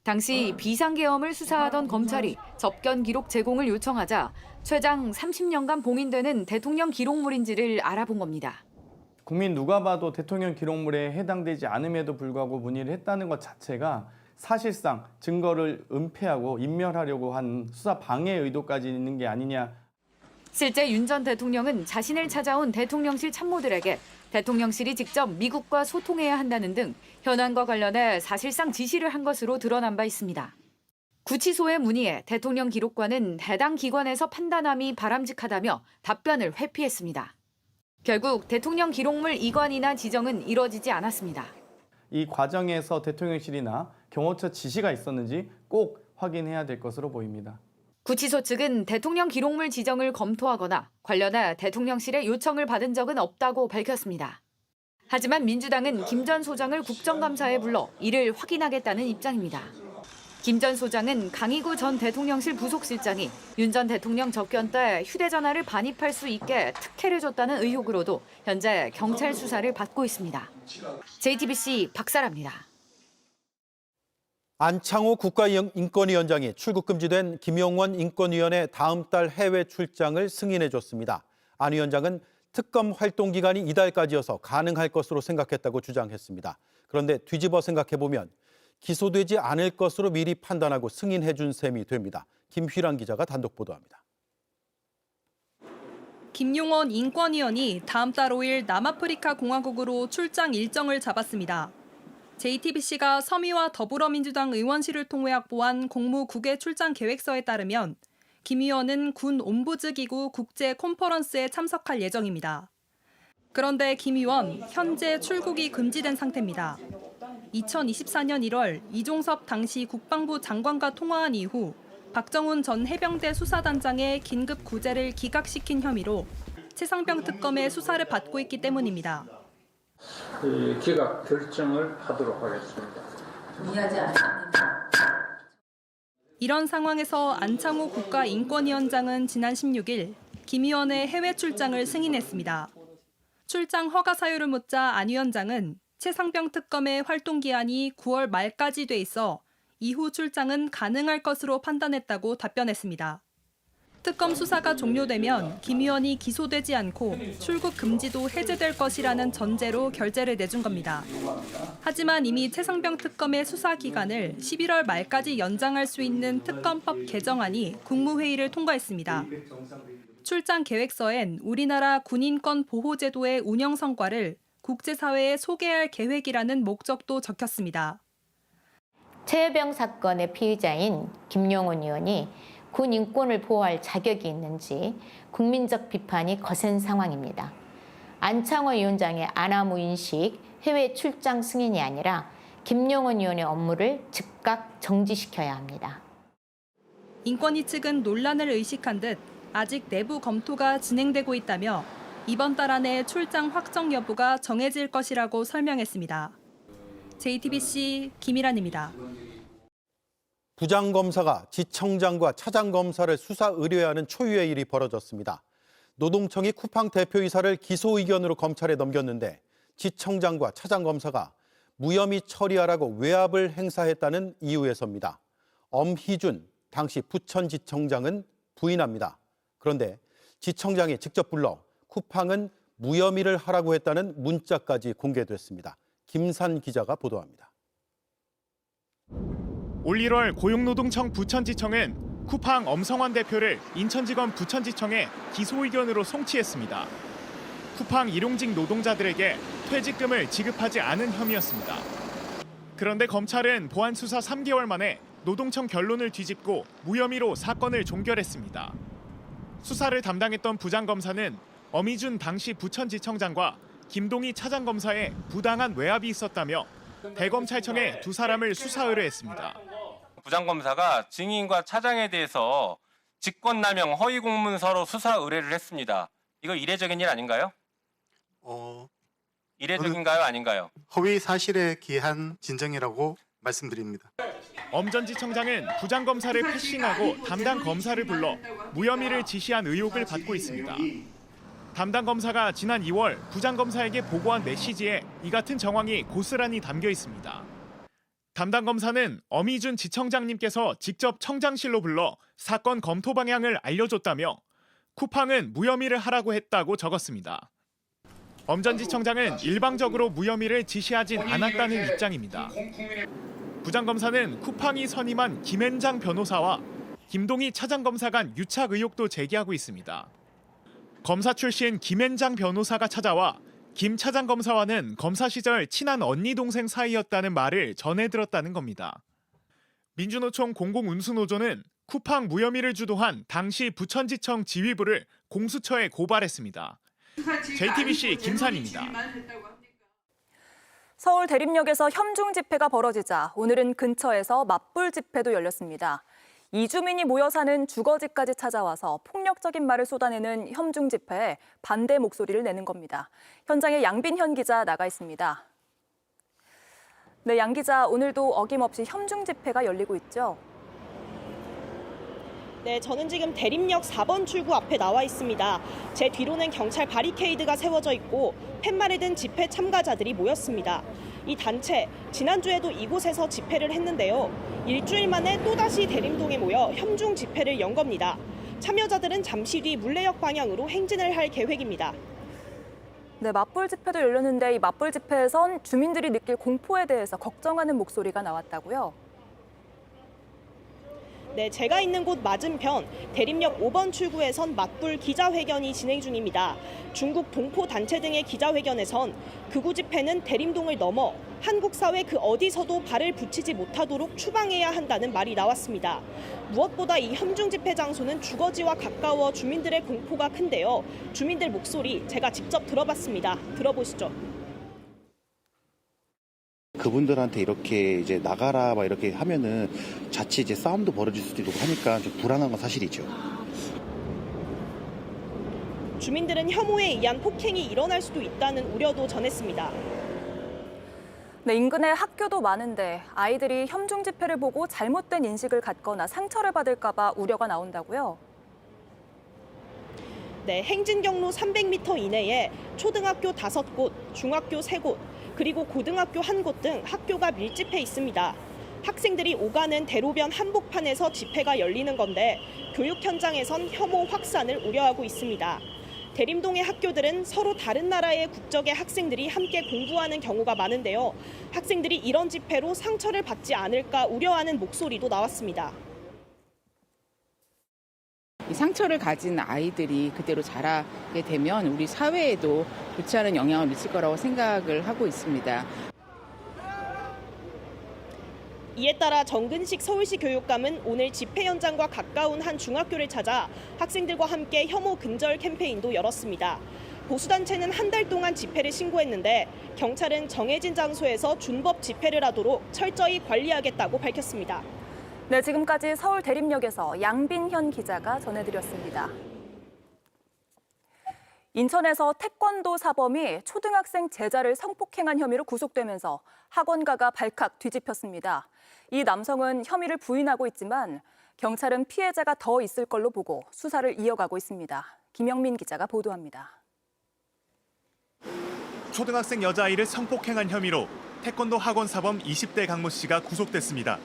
당시 비상계엄을 수사하던 검찰이 접견 기록 제공을 요청하자 최장 30년간 봉인되는 대통령 기록물인지를 알아본 겁니다. 국민 누가 봐도 대통령 기록물에 해당되지 않음에도 불구하고 문의를 했다는 것 자체가 사실상 증거를 은폐하고 인멸하려고 한 수사 방해 의도까지 있는 게 아니냐. 실제 윤 전 대통령은 자신을 찾아온 대통령실 참모들에게 대통령실이 직접 미국과 소통해야 한다는 등 현안과 관련해 사실상 지시를 한 것으로 드러난 바 있습니다. 구치소의 문의에 대통령 기록관은 해당 기관에서 판단함이 바람직하다며 답변을 회피했습니다. 결국 대통령 기록물 이관이나 지정은 이뤄지지 않았습니다. 이 과정에서 대통령실이나 경호처 지시가 있었는지 꼭 확인해야 될 것으로 보입니다. 구치소 측은 대통령 기록물 지정을 검토하거나 관련해 대통령실의 요청을 받은 적은 없다고 밝혔습니다. 하지만 민주당은 김 전 소장을 국정감사에 불러 이를 확인하겠다는 입장입니다. 김 전 소장은 강희구 전 대통령실 부속실장이 윤 전 대통령 접견 때 휴대전화를 반입할 수 있게 특혜를 줬다는 의혹으로도 현재 경찰 수사를 받고 있습니다. JTBC 박사라입니다. 안창호 국가인권위원장이 출국 금지된 김용원 인권위원회 다음 달 해외 출장을 승인해줬습니다. 안 위원장은 특검 활동 기간이 이달까지여서 가능할 것으로 생각했다고 주장했습니다. 그런데 뒤집어 생각해보면 기소되지 않을 것으로 미리 판단하고 승인해준 셈이 됩니다. 김휘란 기자가 단독 보도합니다. 김용원 인권위원이 다음 달 5일 남아프리카 공화국으로 출장 일정을 잡았습니다. JTBC가 서미와 더불어민주당 의원실을 통해 확보한 공무국외 출장 계획서에 따르면 김 의원은 군 옴부즈기구 국제 컨퍼런스에 참석할 예정입니다. 그런데 김 의원 현재 출국이 금지된 상태입니다. 2024년 1월 이종섭 당시 국방부 장관과 통화한 이후 박정훈 전 해병대 수사단장의 긴급 구제를 기각시킨 혐의로 최상병 특검의 수사를 받고 있기 때문입니다. 기각 결정을 하도록 하겠습니다. 동의하지 않습니다. 이런 상황에서 안창호 국가인권위원장은 지난 16일 김 의원의 해외 출장을 승인했습니다. 출장 허가 사유를 묻자 안 위원장은 최상병 특검의 활동 기한이 9월 말까지 돼 있어 이후 출장은 가능할 것으로 판단했다고 답변했습니다. 특검 수사가 종료되면 김 의원이 기소되지 않고 출국 금지도 해제될 것이라는 전제로 결재를 내준 겁니다. 하지만 이미 최상병 특검의 수사 기간을 11월 말까지 연장할 수 있는 특검법 개정안이 국무회의를 통과했습니다. 출장 계획서엔 우리나라 군인권 보호제도의 운영 성과를 국제사회에 소개할 계획이라는 목적도 적혔습니다. 최혜병 사건의 피의자인 김용원 의원이 군 인권을 보호할 자격이 있는지 국민적 비판이 거센 상황입니다. 안창호 위원장의 아나무인식 해외 출장 승인이 아니라 김용원 의원의 업무를 즉각 정지시켜야 합니다. 인권위 측은 논란을 의식한 듯 아직 내부 검토가 진행되고 있다며 이번 달 안에 출장 확정 여부가 정해질 것이라고 설명했습니다. JTBC 김일환입니다. 부장검사가 지청장과 차장검사를 수사 의뢰하는 초유의 일이 벌어졌습니다. 노동청이 쿠팡 대표이사를 기소 의견으로 검찰에 넘겼는데 지청장과 차장검사가 무혐의 처리하라고 외압을 행사했다는 이유에서입니다. 엄희준 당시 부천지청장은 부인합니다. 그런데 지청장이 직접 불러 쿠팡은 무혐의를 하라고 했다는 문자까지 공개됐습니다. 김산 기자가 보도합니다. 올 1월 고용노동청 부천지청은 쿠팡 엄성환 대표를 인천지검 부천지청에 기소 의견으로 송치했습니다. 쿠팡 일용직 노동자들에게 퇴직금을 지급하지 않은 혐의였습니다. 그런데 검찰은 보안 수사 3개월 만에 노동청 결론을 뒤집고 무혐의로 사건을 종결했습니다. 수사를 담당했던 부장검사는 어미준 당시 부천지청장과 김동희 차장검사의 부당한 외압이 있었다며 대검찰청에 두 사람을 수사 의뢰했습니다. 부장검사가 증인과 차장에 대해서 직권남용 허위 공문서로 수사 의뢰를 했습니다. 이거 이례적인 일 아닌가요? 이례적인가요, 아닌가요? 허위 사실에 기한 진정이라고 말씀드립니다. 엄 전 지청장은 부장검사를 패싱하고 담당 검사를 불러 무혐의를 지시한 의혹을 받고 있습니다. 담당 검사가 지난 2월 부장검사에게 보고한 메시지에 이 같은 정황이 고스란히 담겨 있습니다. 담당 검사는 어미준 지청장님께서 직접 청장실로 불러 사건 검토 방향을 알려줬다며 쿠팡은 무혐의를 하라고 했다고 적었습니다. 엄 전 지청장은 일방적으로 무혐의를 지시하진 않았다는 입장입니다. 부장검사는 쿠팡이 선임한 김앤장 변호사와 김동희 차장검사 간 유착 의혹도 제기하고 있습니다. 검사 출신 김앤장 변호사가 찾아와 김 차장검사와는 검사 시절 친한 언니 동생 사이였다는 말을 전해 들었다는 겁니다. 민주노총 공공운수노조는 쿠팡 무혐의를 주도한 당시 부천지청 지휘부를 공수처에 고발했습니다. JTBC 김산입니다. 서울 대림역에서 혐중 집회가 벌어지자 오늘은 근처에서 맞불 집회도 열렸습니다. 이주민이 모여 사는 주거지까지 찾아와서 폭력적인 말을 쏟아내는 혐중 집회에 반대 목소리를 내는 겁니다. 현장에 양빈현 기자 나가 있습니다. 네, 양 기자, 오늘도 어김없이 혐중 집회가 열리고 있죠? 네, 저는 지금 대림역 4번 출구 앞에 나와 있습니다. 제 뒤로는 경찰 바리케이드가 세워져 있고 팻말을 든 집회 참가자들이 모였습니다. 이 단체, 지난주에도 이곳에서 집회를 했는데요. 일주일 만에 또다시 대림동에 모여 혐중 집회를 연 겁니다. 참여자들은 잠시 뒤 물레역 방향으로 행진을 할 계획입니다. 네, 맞불 집회도 열렸는데 이 맞불 집회에선 주민들이 느낄 공포에 대해서 걱정하는 목소리가 나왔다고요? 네, 제가 있는 곳 맞은편 대림역 5번 출구에선 맞불 기자회견이 진행 중입니다. 중국 동포 단체 등의 기자회견에선 극우 집회는 대림동을 넘어 한국 사회 그 어디서도 발을 붙이지 못하도록 추방해야 한다는 말이 나왔습니다. 무엇보다 이 혐중 집회 장소는 주거지와 가까워 주민들의 공포가 큰데요. 주민들 목소리 제가 직접 들어봤습니다. 들어보시죠. 그분들한테 이렇게 이제 나가라 막 이렇게 하면은 자칫 이제 싸움도 벌어질 수도 있고 하니까 좀 불안한 건 사실이죠. 주민들은 혐오에 의한 폭행이 일어날 수도 있다는 우려도 전했습니다. 네, 인근에 학교도 많은데 아이들이 혐중 집회를 보고 잘못된 인식을 갖거나 상처를 받을까 봐 우려가 나온다고요? 네, 행진 경로 300m 이내에 초등학교 5곳, 중학교 3곳, 그리고 고등학교 1곳 등 학교가 밀집해 있습니다. 학생들이 오가는 대로변 한복판에서 집회가 열리는 건데 교육 현장에선 혐오 확산을 우려하고 있습니다. 대림동의 학교들은 서로 다른 나라의 국적의 학생들이 함께 공부하는 경우가 많은데요. 학생들이 이런 집회로 상처를 받지 않을까 우려하는 목소리도 나왔습니다. 이 상처를 가진 아이들이 그대로 자라게 되면 우리 사회에도 좋지 않은 영향을 미칠 거라고 생각을 하고 있습니다. 이에 따라 정근식 서울시 교육감은 오늘 집회 현장과 가까운 한 중학교를 찾아 학생들과 함께 혐오 근절 캠페인도 열었습니다. 보수단체는 한 달 동안 집회를 신고했는데 경찰은 정해진 장소에서 준법 집회를 하도록 철저히 관리하겠다고 밝혔습니다. 네, 지금까지 서울 대림역에서 양빈현 기자가 전해드렸습니다. 인천에서 태권도 사범이 초등학생 제자를 성폭행한 혐의로 구속되면서 학원가가 발칵 뒤집혔습니다. 이 남성은 혐의를 부인하고 있지만 경찰은 피해자가 더 있을 걸로 보고 수사를 이어가고 있습니다. 김영민 기자가 보도합니다. 초등학생 여자아이를 성폭행한 혐의로 태권도 학원 사범 20대 강모 씨가 구속됐습니다.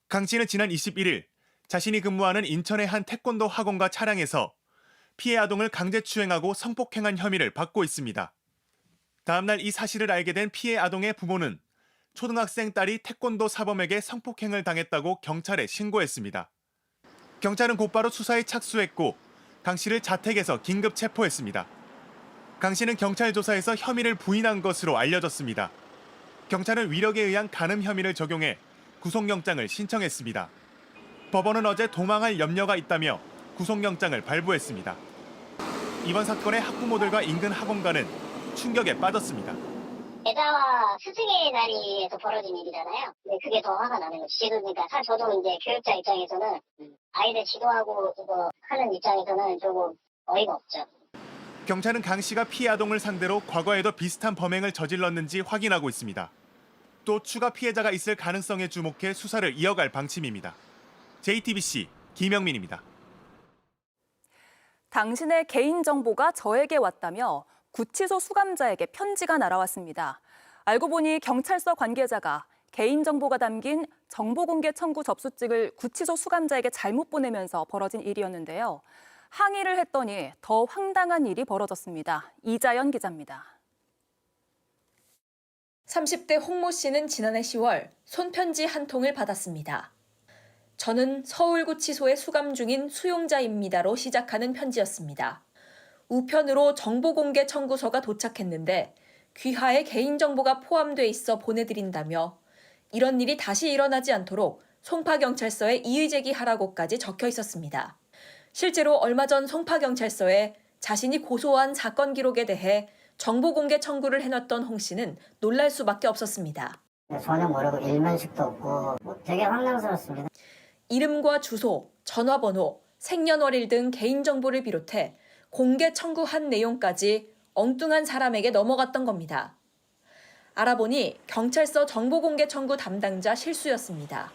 강 씨는 지난 21일 자신이 근무하는 인천의 한 태권도 학원과 차량에서 피해 아동을 강제추행하고 성폭행한 혐의를 받고 있습니다. 다음 날 이 사실을 알게 된 피해 아동의 부모는 초등학생 딸이 태권도 사범에게 성폭행을 당했다고 경찰에 신고했습니다. 경찰은 곧바로 수사에 착수했고 강 씨를 자택에서 긴급 체포했습니다. 강 씨는 경찰 조사에서 혐의를 부인한 것으로 알려졌습니다. 경찰은 위력에 의한 간음 혐의를 적용해 구속영장을 신청했습니다. 법원은 어제 도망할 염려가 있다며 구속영장을 발부했습니다. 이번 사건의 학부모들과 인근 학원가는 충격에 빠졌습니다. 애자와 스승의 자리에서 벌어진 일이잖아요. 근데 그게 더 화가 나는 거죠. 지금 그러니까 저도 이제 교육자 입장에서는 아이들 지도하고 이거 하는 입장에서는 조금 어이가 없죠. 경찰은 강 씨가 피해 아동을 상대로 과거에도 비슷한 범행을 저질렀는지 확인하고 있습니다. 또 추가 피해자가 있을 가능성에 주목해 수사를 이어갈 방침입니다. JTBC 김영민입니다. 당신의 개인정보가 저에게 왔다며 구치소 수감자에게 편지가 날아왔습니다. 알고 보니 경찰서 관계자가 개인정보가 담긴 정보공개 청구 접수증을 구치소 수감자에게 잘못 보내면서 벌어진 일이었는데요. 항의를 했더니 더 황당한 일이 벌어졌습니다. 이자연 기자입니다. 30대 홍모 씨는 지난해 10월 손편지 한 통을 받았습니다. 저는 서울구치소에 수감 중인 수용자입니다로 시작하는 편지였습니다. 우편으로 정보공개 청구서가 도착했는데 귀하에 개인정보가 포함돼 있어 보내드린다며 이런 일이 다시 일어나지 않도록 송파경찰서에 이의제기하라고까지 적혀 있었습니다. 실제로 얼마 전 송파경찰서에 자신이 고소한 사건 기록에 대해 정보공개 청구를 해놨던 홍 씨는 놀랄 수밖에 없었습니다. 전혀 모르고 일면식도 없고 되게 황당스럽습니다. 이름과 주소, 전화번호, 생년월일 등 개인정보를 비롯해 공개 청구한 내용까지 엉뚱한 사람에게 넘어갔던 겁니다. 알아보니 경찰서 정보공개 청구 담당자 실수였습니다.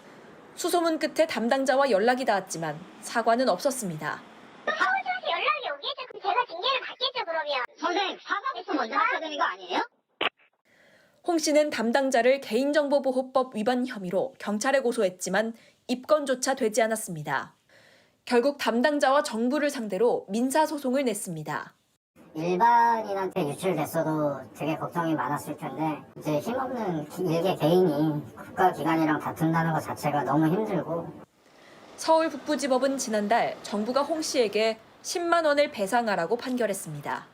수소문 끝에 담당자와 연락이 닿았지만 사과는 없었습니다. 사무실에서 연락이 오겠죠. 그럼 제가 징계를 받겠죠, 그러면. 선생님, 사과부터 먼저 하셔야 되는 거 아니에요? 홍 씨는 담당자를 개인정보보호법 위반 혐의로 경찰에 고소했지만 입건조차 되지 않았습니다. 결국 담당자와 정부를 상대로 민사소송을 냈습니다. 일반인한테 유출됐어도 되게 걱정이 많았을 텐데 이제 힘없는 일개 개인이 국가기관이랑 다툰다는 것 자체가 너무 힘들고. 서울 북부지법은 지난달 정부가 홍 씨에게 10만 원을 배상하라고 판결했습니다.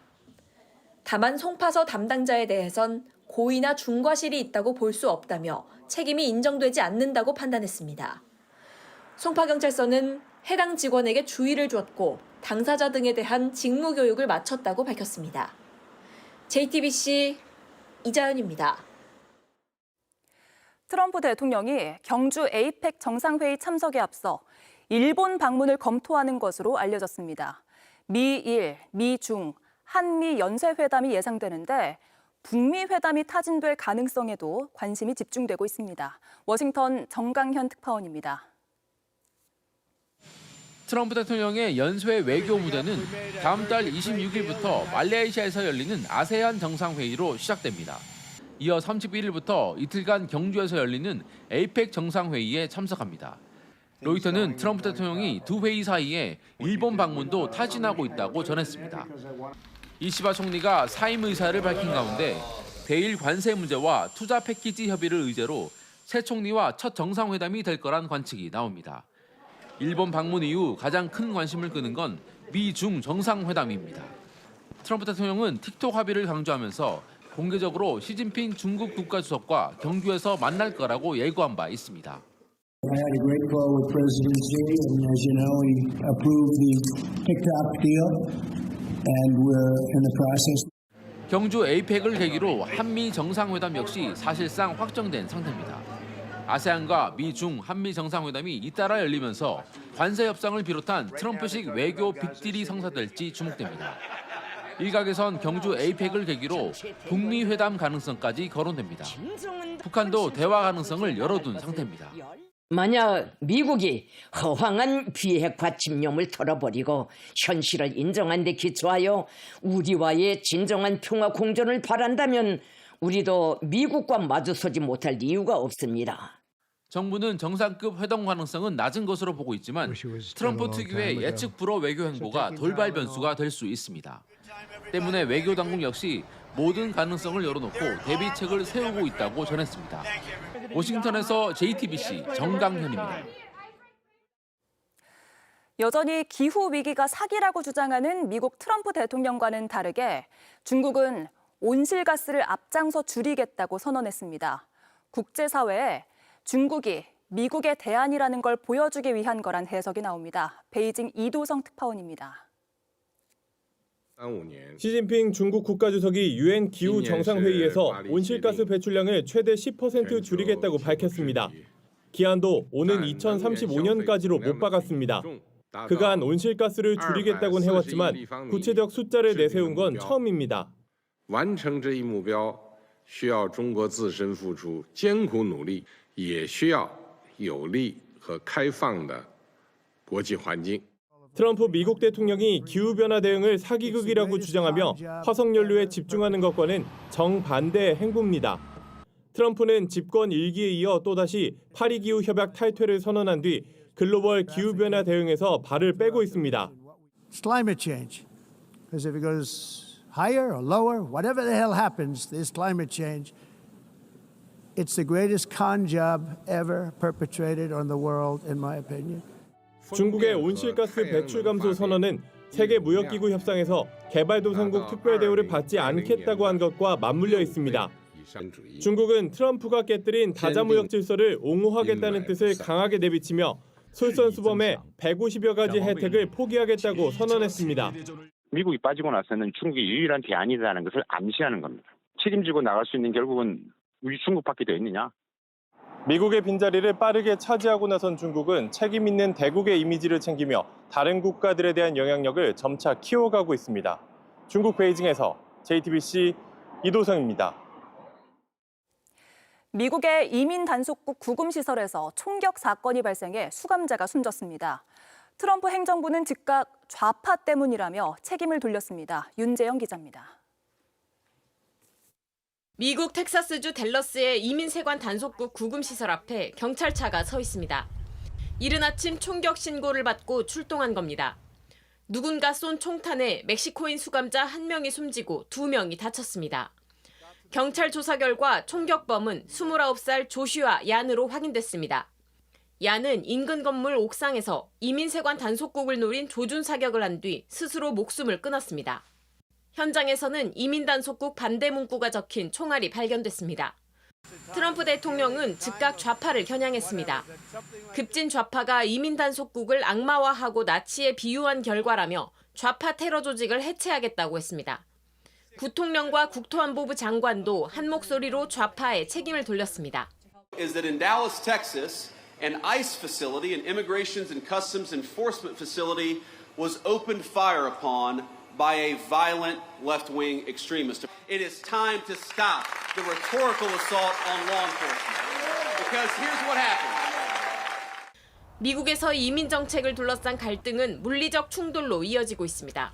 다만 송파서 담당자에 대해선 고의나 중과실이 있다고 볼 수 없다며 책임이 인정되지 않는다고 판단했습니다. 송파경찰서는 해당 직원에게 주의를 주었고 당사자 등에 대한 직무교육을 마쳤다고 밝혔습니다. JTBC 이자연입니다. 트럼프 대통령이 경주 에이펙 정상회의 참석에 앞서 일본 방문을 검토하는 것으로 알려졌습니다. 미일, 미중, 한미 연쇄회담이 예상되는데 북미 회담이 타진될 가능성에도 관심이 집중되고 있습니다. 워싱턴 정강현 특파원입니다. 트럼프 대통령의 연쇄 외교 무대는 다음 달 26일부터 말레이시아에서 열리는 아세안 정상회의로 시작됩니다. 이어 31일부터 이틀간 경주에서 열리는 에이펙 정상회의에 참석합니다. 로이터는 트럼프 대통령이 두 회의 사이에 일본 방문도 타진하고 있다고 전했습니다. 이시바 총리가 사임 의사를 밝힌 가운데 대일 관세 문제와 투자 패키지 협의를 의제로 새 총리와 첫 정상회담이 될 거란 관측이 나옵니다. 일본 방문 이후 가장 큰 관심을 끄는 건 미중 정상회담입니다. 트럼프 대통령은 틱톡 합의를 강조하면서 공개적으로 시진핑 중국 국가주석과 경주에서 만날 거라고 예고한 바 있습니다. I had a great call with President Xi, and as you know, he approved the TikTok deal, and we're in the process. 경주 에이펙을 계기로 한미 정상회담 역시 사실상 확정된 상태입니다. 아세안과 미중 한미 정상회담이 잇따라 열리면서 관세 협상을 비롯한 트럼프식 외교 빅딜이 성사될지 주목됩니다. 일각에선 경주 에이펙을 계기로 북미 회담 가능성까지 거론됩니다. 북한도 대화 가능성을 열어둔 상태입니다. 만약 미국이 허황한 비핵 받침용을 털어버리고 현실을 인정한 데 기초하여 우리와의 진정한 평화 공존을 바란다면 우리도 미국과 마주서지 못할 이유가 없습니다. 정부는 정상급 회동 가능성은 낮은 것으로 보고 있지만 트럼프 특유의 예측 불허 외교 행보가 돌발 변수가 될 수 있습니다. 때문에 외교 당국 역시 모든 가능성을 열어놓고 대비책을 세우고 있다고 전했습니다. 워싱턴에서 JTBC 정강현입니다. 여전히 기후 위기가 사기라고 주장하는 미국 트럼프 대통령과는 다르게 중국은 온실가스를 앞장서 줄이겠다고 선언했습니다. 국제사회에 중국이 미국의 대안이라는 걸 보여주기 위한 거란 해석이 나옵니다. 베이징 이도성 특파원입니다. 시진핑 중국 국가주석이 유엔 기후 정상회의에서 온실가스 배출량을 최대 10% 줄이겠다고 밝혔습니다. 기한도 오는 2035년까지로 못 박았습니다. 그간 온실가스를 줄이겠다고는 해왔지만 구체적 숫자를 내세운 건 처음입니다. 完成这一目标需要中国自身付出艰苦努力，也需要有利和开放的国际环境。 트럼프 미국 대통령이 기후변화 대응을 사기극이라고 주장하며 화석연료에 집중하는 것과는 정반대의 행보입니다. 트럼프는 집권 1기에 이어 또다시 파리 기후 협약 탈퇴를 선언한 뒤 글로벌 기후변화 대응에서 발을 빼고 있습니다. It's climate change. Because if it goes higher or lower, whatever the hell happens, this climate change, it's the greatest con job ever perpetrated on the world, in my opinion. 중국의 온실가스 배출 감소 선언은 세계무역기구 협상에서 개발도상국 특별 대우를 받지 않겠다고 한 것과 맞물려 있습니다. 중국은 트럼프가 깨뜨린 다자무역 질서를 옹호하겠다는 뜻을 강하게 내비치며 솔선수범해 150여 가지 혜택을 포기하겠다고 선언했습니다. 미국이 빠지고 나서는 중국이 유일한 대안이라는 것을 암시하는 겁니다. 책임지고 나갈 수 있는 결국은 우리 중국밖에 더 있느냐? 미국의 빈자리를 빠르게 차지하고 나선 중국은 책임 있는 대국의 이미지를 챙기며 다른 국가들에 대한 영향력을 점차 키워가고 있습니다. 중국 베이징에서 JTBC 이도성입니다. 미국의 이민 단속국 구금시설에서 총격 사건이 발생해 수감자가 숨졌습니다. 트럼프 행정부는 즉각 좌파 때문이라며 책임을 돌렸습니다. 윤재영 기자입니다. 미국 텍사스주 댈러스의 이민세관 단속국 구금시설 앞에 경찰차가 서 있습니다. 이른 아침 총격 신고를 받고 출동한 겁니다. 누군가 쏜 총탄에 멕시코인 수감자 1명이 숨지고 2명이 다쳤습니다. 경찰 조사 결과 총격범은 29살 조슈아 얀으로 확인됐습니다. 얀은 인근 건물 옥상에서 이민세관 단속국을 노린 조준 사격을 한 뒤 스스로 목숨을 끊었습니다. 현장에서는 이민단속국 반대 문구가 적힌 총알이 발견됐습니다. 트럼프 대통령은 즉각 좌파를 겨냥했습니다. 급진 좌파가 이민단속국을 악마화하고 나치에 비유한 결과라며 좌파 테러 조직을 해체하겠다고 했습니다. 구통령과 국토안보부 장관도 한 목소리로 좌파에 책임을 돌렸습니다. Is that in Dallas, Texas, an ICE facility, an Immigrations and Customs Enforcement facility, was opened fire upon by a violent left-wing extremist. It is time to stop the rhetorical assault on law enforcement. Because here's what happened. 미국에서 이민 정책을 둘러싼 갈등은 물리적 충돌로 이어지고 있습니다.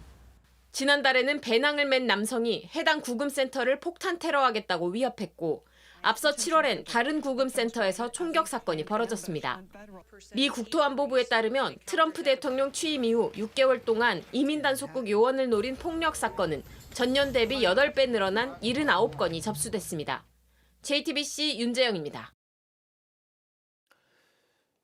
지난달에는 배낭을 맨 남성이 해당 구금센터를 폭탄 테러하겠다고 위협했고 앞서 7월엔 다른 구금센터에서 총격 사건이 벌어졌습니다. 미 국토안보부에 따르면 트럼프 대통령 취임 이후 6개월 동안 이민단속국 요원을 노린 폭력 사건은 전년 대비 8배 늘어난 79건이 접수됐습니다. JTBC 윤재영입니다.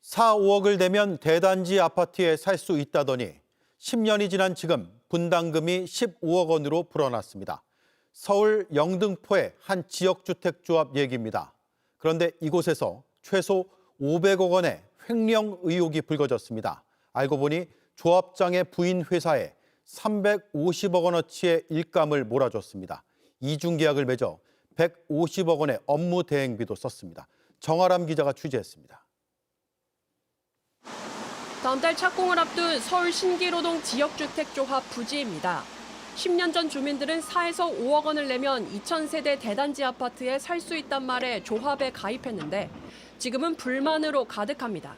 4, 5억을 내면 대단지 아파트에 살 수 있다더니 10년이 지난 지금 분담금이 15억 원으로 불어났습니다. 서울 영등포의 한 지역주택조합 얘기입니다. 그런데 이곳에서 최소 500억 원의 횡령 의혹이 불거졌습니다. 알고 보니 조합장의 부인 회사에 350억 원어치의 일감을 몰아줬습니다. 이중계약을 맺어 150억 원의 업무 대행비도 썼습니다. 정아람 기자가 취재했습니다. 다음 달 착공을 앞둔 서울 신기로동 지역주택조합 부지입니다. 10년 전 주민들은 4에서 5억 원을 내면 2000세대 대단지 아파트에 살 수 있단 말에 조합에 가입했는데 지금은 불만으로 가득합니다.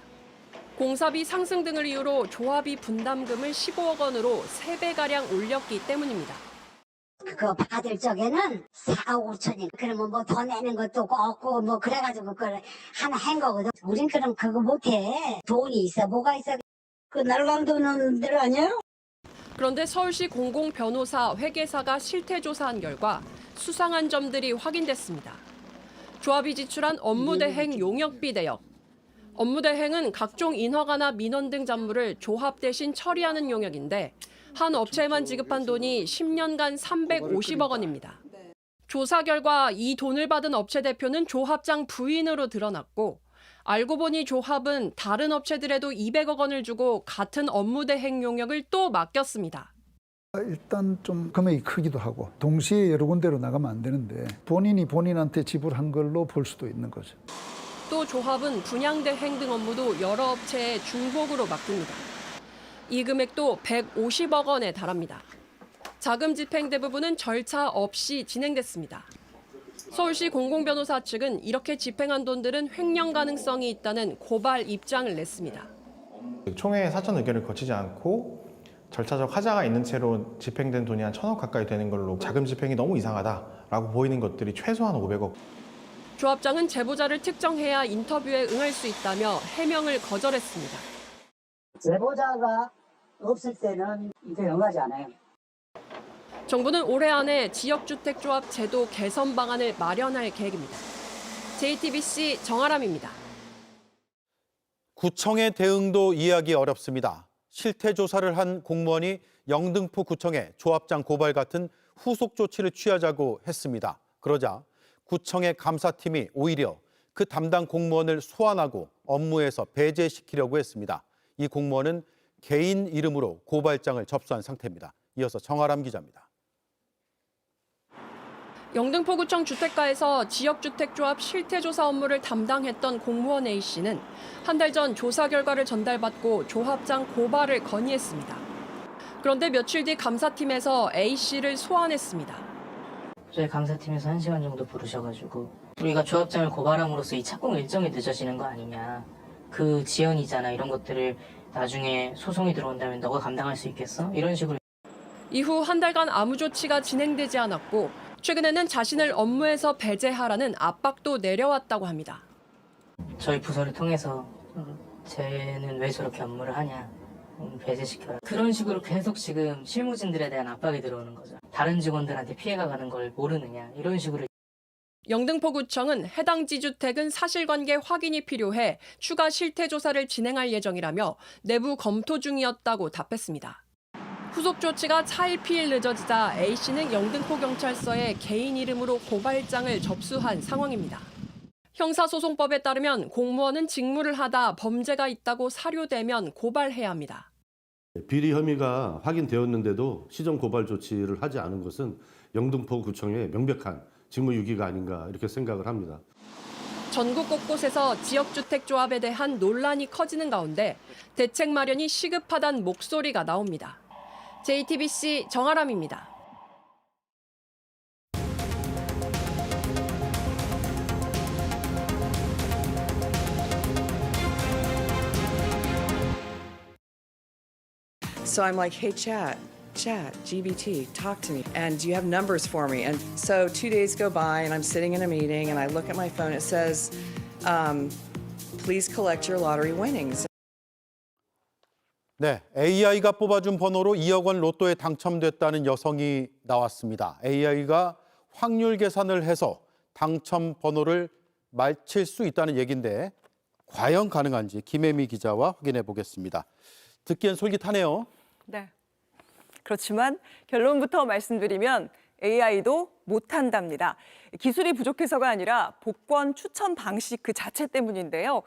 공사비 상승 등을 이유로 조합이 분담금을 15억 원으로 3배가량 올렸기 때문입니다. 그거 받을 적에는 4억 5천이 그러면 뭐 더 내는 것도 없고 뭐 그래가지고 그걸 하나 한 거거든. 우린 그럼 그거 못해. 돈이 있어 뭐가 있어. 그 날감 도는 대로 아니에요? 그런데 서울시 공공변호사 회계사가 실태조사한 결과 수상한 점들이 확인됐습니다. 조합이 지출한 업무대행 용역비 대역. 업무대행은 각종 인허가나 민원 등 잡무를 조합 대신 처리하는 용역인데 한 업체만 지급한 돈이 10년간 350억 원입니다. 조사 결과 이 돈을 받은 업체 대표는 조합장 부인으로 드러났고 알고 보니 조합은 다른 업체들에도 200억 원을 주고 같은 업무 대행 용역을 또 맡겼습니다. 일단 좀 금액이 크기도 하고 동시에 여러 군데로 나가면 안 되는데 본인이 본인한테 지불한 걸로 볼 수도 있는 거죠. 또 조합은 분양 대행 등 업무도 여러 업체에 중복으로 맡깁니다. 이 금액도 150억 원에 달합니다. 자금 집행 대부분은 절차 없이 진행됐습니다. 서울시 공공변호사 측은 이렇게 집행한 돈들은 횡령 가능성이 있다는 고발 입장을 냈습니다. 총회 사전 의견을 거치지 않고 절차적 하자가 있는 채로 집행된 돈이 한 1,000억 가까이 되는 걸로 자금 집행이 너무 이상하다라고 보이는 것들이 최소한 500억. 조합장은 제보자를 특정해야 인터뷰에 응할 수 있다며 해명을 거절했습니다. 제보자가 없을 때는 인터뷰 응하지 않아요. 정부는 올해 안에 지역주택조합 제도 개선 방안을 마련할 계획입니다. JTBC 정아람입니다. 구청의 대응도 이해하기 어렵습니다. 실태조사를 한 공무원이 영등포 구청에 조합장 고발 같은 후속 조치를 취하자고 했습니다. 그러자 구청의 감사팀이 오히려 그 담당 공무원을 소환하고 업무에서 배제시키려고 했습니다. 이 공무원은 개인 이름으로 고발장을 접수한 상태입니다. 이어서 정아람 기자입니다. 영등포구청 주택가에서 지역주택조합 실태조사 업무를 담당했던 공무원 A씨는 한 달 전 조사 결과를 전달받고 조합장 고발을 건의했습니다. 그런데 며칠 뒤 감사팀에서 A씨를 소환했습니다. 저희 감사팀에서 1시간 정도 부르셔가지고 우리가 조합장을 고발함으로써 이 착공 일정이 늦어지는 거 아니냐. 그 지연이잖아. 이런 것들을 나중에 소송이 들어온다면 너가 감당할 수 있겠어? 이런 식으로. 이후 한 달간 아무 조치가 진행되지 않았고 최근에는 자신을 업무에서 배제하라는 압박도 내려왔다고 합니다. 저희 부서를 통해서 쟤는 왜 저렇게 업무를 하냐. 배제시켜라. 그런 식으로 계속 지금 실무진들에 대한 압박이 들어오는 거죠. 다른 직원들한테 피해가 가는 걸 모르느냐. 이런 식으로. 영등포구청은 해당 지주택은 사실관계 확인이 필요해 추가 실태조사를 진행할 예정이라며 내부 검토 중이었다고 답했습니다. 후속 조치가 차일피일 늦어지자 A씨는 영등포경찰서에 개인 이름으로 고발장을 접수한 상황입니다. 형사소송법에 따르면 공무원은 직무를 하다 범죄가 있다고 사료되면 고발해야 합니다. 비리 혐의가 확인되었는데도 시정 고발 조치를 하지 않은 것은 영등포구청의 명백한 직무유기가 아닌가 이렇게 생각을 합니다. 전국 곳곳에서 지역주택조합에 대한 논란이 커지는 가운데 대책 마련이 시급하다는 목소리가 나옵니다. JTBC 정아람입니다. So I'm like, hey, chat, GBT, talk to me. And do you have numbers for me? And so 2 days go by and I'm sitting in a meeting and I look at my phone. It says, please collect your lottery winnings. 네, AI가 뽑아준 번호로 2억 원 로또에 당첨됐다는 여성이 나왔습니다. AI가 확률 계산을 해서 당첨 번호를 맞힐 수 있다는 얘기인데 과연 가능한지 김혜미 기자와 확인해 보겠습니다. 듣기엔 솔깃하네요. 네. 그렇지만 결론부터 말씀드리면 AI도 못한답니다. 기술이 부족해서가 아니라 복권 추첨 방식 그 자체 때문인데요.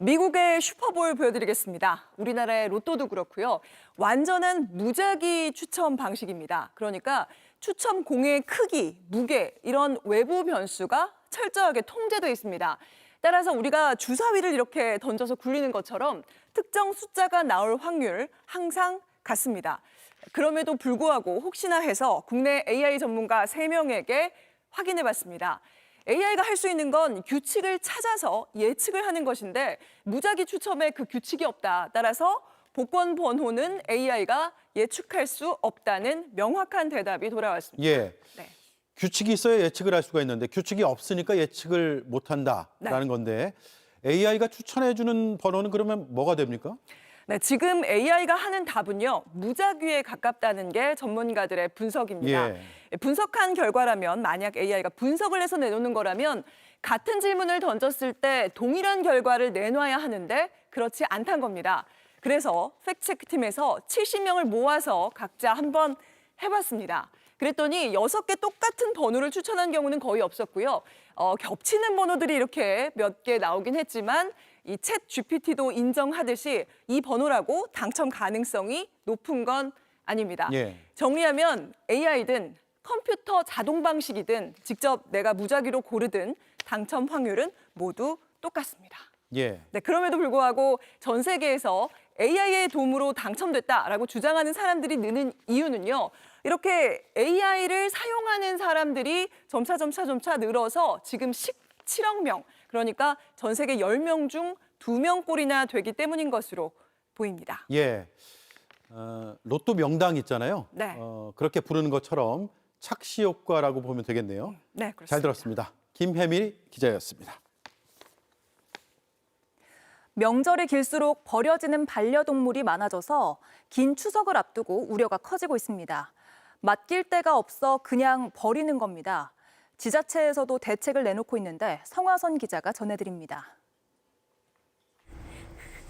미국의 슈퍼볼 보여드리겠습니다. 우리나라의 로또도 그렇고요. 완전한 무작위 추첨 방식입니다. 그러니까 추첨 공의 크기, 무게 이런 외부 변수가 철저하게 통제되어 있습니다. 따라서 우리가 주사위를 이렇게 던져서 굴리는 것처럼 특정 숫자가 나올 확률 항상 같습니다. 그럼에도 불구하고 혹시나 해서 국내 AI 전문가 3명에게 확인해봤습니다. AI가 할 수 있는 건 규칙을 찾아서 예측을 하는 것인데 무작위 추첨에 그 규칙이 없다. 따라서 복권 번호는 AI가 예측할 수 없다는 명확한 대답이 돌아왔습니다. 예. 네. 규칙이 있어야 예측을 할 수가 있는데 규칙이 없으니까 예측을 못한다라는 건데 AI가 추천해주는 번호는 그러면 뭐가 됩니까? 네, 지금 AI가 하는 답은요. 무작위에 가깝다는 게 전문가들의 분석입니다. 예. 분석한 결과라면 만약 AI가 분석을 해서 내놓는 거라면 같은 질문을 던졌을 때 동일한 결과를 내놔야 하는데 그렇지 않다는 겁니다. 그래서 팩트체크팀에서 70명을 모아서 각자 한번 해봤습니다. 그랬더니 6개 똑같은 번호를 추천한 경우는 거의 없었고요. 겹치는 번호들이 이렇게 몇 개 나오긴 했지만 이 챗 GPT도 인정하듯이 이 번호라고 당첨 가능성이 높은 건 아닙니다. 예. 정리하면 AI든 컴퓨터 자동 방식이든 직접 내가 무작위로 고르든 당첨 확률은 모두 똑같습니다. 예. 네, 그럼에도 불구하고 전 세계에서 AI의 도움으로 당첨됐다라고 주장하는 사람들이 느는 이유는요. 이렇게 AI를 사용하는 사람들이 점차 늘어서 지금 17억 명, 그러니까 전 세계 10명 중 2명꼴이나 되기 때문인 것으로 보입니다. 예. 로또 명당 있잖아요. 네. 그렇게 부르는 것처럼 착시 효과라고 보면 되겠네요. 네, 그렇습니다. 잘 들었습니다. 김혜미 기자였습니다. 명절이 길수록 버려지는 반려동물이 많아져서 긴 추석을 앞두고 우려가 커지고 있습니다. 맡길 데가 없어 그냥 버리는 겁니다. 지자체에서도 대책을 내놓고 있는데 성화선 기자가 전해드립니다.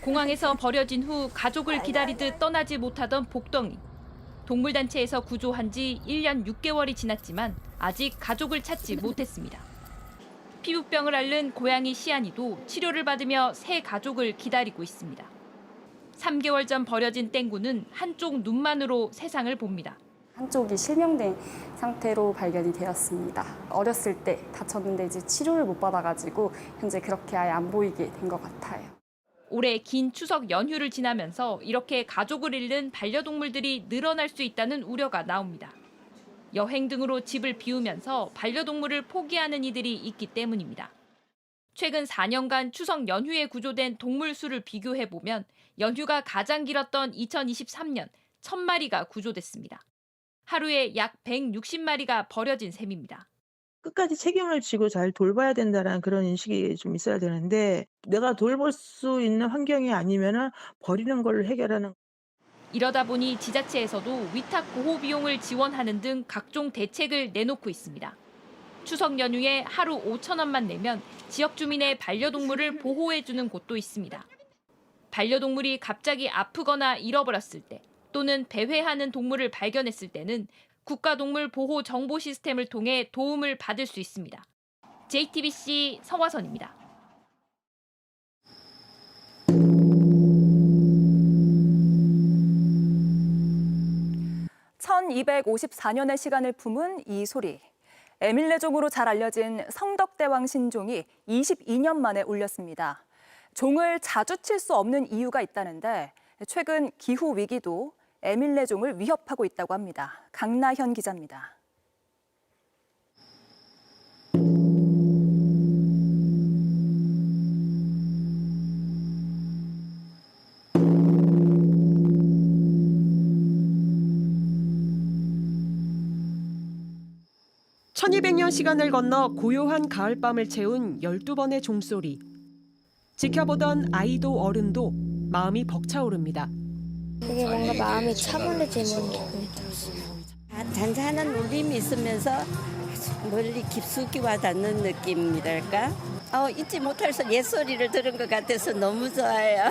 공항에서 버려진 후 가족을 기다리듯 떠나지 못하던 복덩이. 동물단체에서 구조한 지 1년 6개월이 지났지만 아직 가족을 찾지 못했습니다. 피부병을 앓는 고양이 시안이도 치료를 받으며 새 가족을 기다리고 있습니다. 3개월 전 버려진 땡구는 한쪽 눈만으로 세상을 봅니다. 한쪽이 실명된 상태로 발견이 되었습니다. 어렸을 때 다쳤는데 이제 치료를 못 받아가지고 현재 그렇게 아예 안 보이게 된 것 같아요. 올해 긴 추석 연휴를 지나면서 이렇게 가족을 잃는 반려동물들이 늘어날 수 있다는 우려가 나옵니다. 여행 등으로 집을 비우면서 반려동물을 포기하는 이들이 있기 때문입니다. 최근 4년간 추석 연휴에 구조된 동물 수를 비교해보면 연휴가 가장 길었던 2023년 1000마리가 구조됐습니다. 하루에 약 160마리가 버려진 셈입니다. 끝까지 책임을 지고 잘 돌봐야 된다는 그런 인식이 좀 있어야 되는데 내가 돌볼 수 있는 환경이 아니면 버리는 걸로 해결하는. 이러다 보니 지자체에서도 위탁 보호 비용을 지원하는 등 각종 대책을 내놓고 있습니다. 추석 연휴에 하루 5,000원만 내면 지역 주민의 반려동물을 보호해주는 곳도 있습니다. 반려동물이 갑자기 아프거나 잃어버렸을 때 또는 배회하는 동물을 발견했을 때는 국가동물 보호 정보 시스템을 통해 도움을 받을 수 있습니다. JTBC 성화선입니다. (1254년의) 시간을 품은 이 소리. 에밀레종으로 잘 알려진 성덕대왕 신종이 22년 만에 울렸습니다. 종을 자주 칠 수 없는 이유가 있다는데 최근 기후 위기도 에밀레종을 위협하고 있다고 합니다. 강나현 기자입니다. (1200년) 시간을 건너 고요한 가을밤을 채운 12번의 종소리. 지켜보던 아이도 어른도 마음이 벅차오릅니다. 되게 뭔가 마음이 차분해지는 기분이 들었어요. 잔잔한 울림이 있으면서 멀리 깊숙이 와닿는 느낌이랄까? 잊지 못할 옛소리를 들은 것 같아서 너무 좋아요.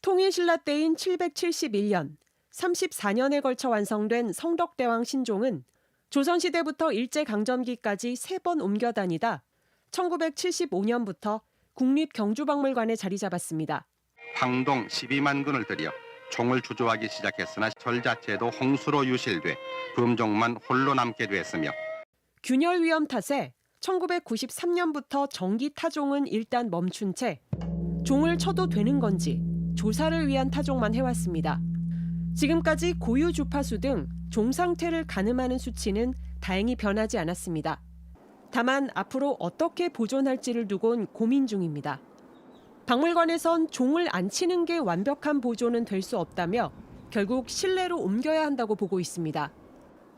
통일신라 때인 771년, 34년에 걸쳐 완성된 성덕대왕 신종은 조선시대부터 일제강점기까지 3번 옮겨 다니다 1975년부터 국립경주박물관에 자리 잡았습니다. 황동 12만 군을 들여 종을 주조하기 시작했으나 절 자체도 홍수로 유실돼 범종만 홀로 남게 됐으며 균열 위험 탓에 1993년부터 정기 타종은 일단 멈춘 채 종을 쳐도 되는 건지 조사를 위한 타종만 해왔습니다. 지금까지 고유 주파수 등 종 상태를 가늠하는 수치는 다행히 변하지 않았습니다. 다만 앞으로 어떻게 보존할지를 두곤 고민 중입니다. 박물관에선 종을 안 치는 게 완벽한 보존은 될 수 없다며 결국 실내로 옮겨야 한다고 보고 있습니다.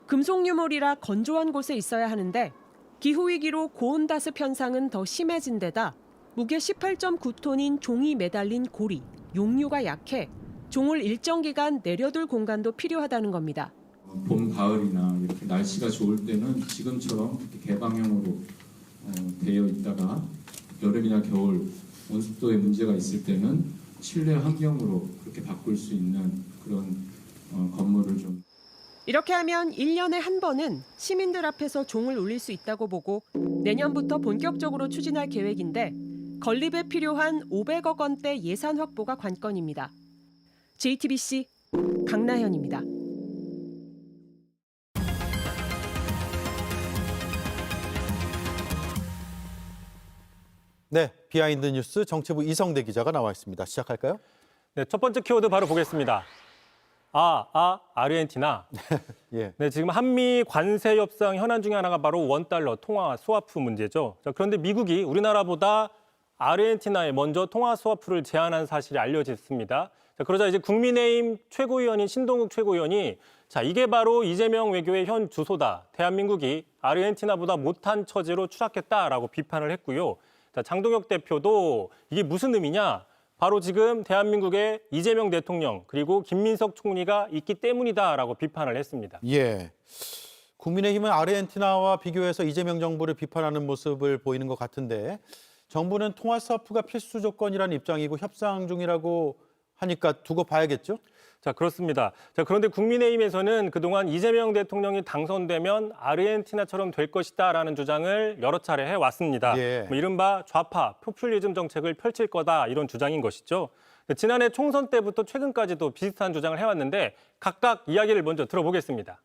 금속 유물이라 건조한 곳에 있어야 하는데 기후위기로 고온다습 현상은 더 심해진 데다 무게 18.9톤인 종이 매달린 고리, 용류가 약해 종을 일정 기간 내려둘 공간도 필요하다는 겁니다. 봄, 가을이나 이렇게 날씨가 좋을 때는 지금처럼 이렇게 개방형으로 되어 있다가 여름이나 겨울 온습도에 문제가 있을 때는 실내 환경으로 그렇게 바꿀 수 있는 그런 건물을 좀. 이렇게 하면 1년에 한 번은 시민들 앞에서 종을 울릴 수 있다고 보고 내년부터 본격적으로 추진할 계획인데 건립에 필요한 500억 원대 예산 확보가 관건입니다. JTBC 강나현입니다. 네, 비하인드 뉴스 정치부 이성대 기자가 나와 있습니다. 시작할까요? 네, 첫 번째 키워드 바로 보겠습니다. 아르헨티나. 예. 네, 지금 한미 관세 협상 현안 중에 하나가 바로 $1 통화 스와프 문제죠. 자, 그런데 미국이 우리나라보다 아르헨티나에 먼저 통화 스와프를 제안한 사실이 알려졌습니다. 자, 그러자 이제 국민의힘 최고위원인 신동욱 최고위원이 자, 이게 바로 이재명 외교의 현 주소다. 대한민국이 아르헨티나보다 못한 처지로 추락했다라고 비판을 했고요. 자, 장동혁 대표도 이게 무슨 의미냐? 바로 지금 대한민국의 이재명 대통령 그리고 김민석 총리가 있기 때문이다라고 비판을 했습니다. 예. 국민의힘은 아르헨티나와 비교해서 이재명 정부를 비판하는 모습을 보이는 것 같은데 정부는 통화 스와프가 필수 조건이라는 입장이고 협상 중이라고 하니까 두고 봐야겠죠? 자, 그렇습니다. 자, 그런데 국민의힘에서는 그동안 이재명 대통령이 당선되면 아르헨티나처럼 될 것이다라는 주장을 여러 차례 해왔습니다. 예. 뭐 이른바 좌파 포퓰리즘 정책을 펼칠 거다 이런 주장인 것이죠. 지난해 총선 때부터 최근까지도 비슷한 주장을 해왔는데 각각 이야기를 먼저 들어보겠습니다.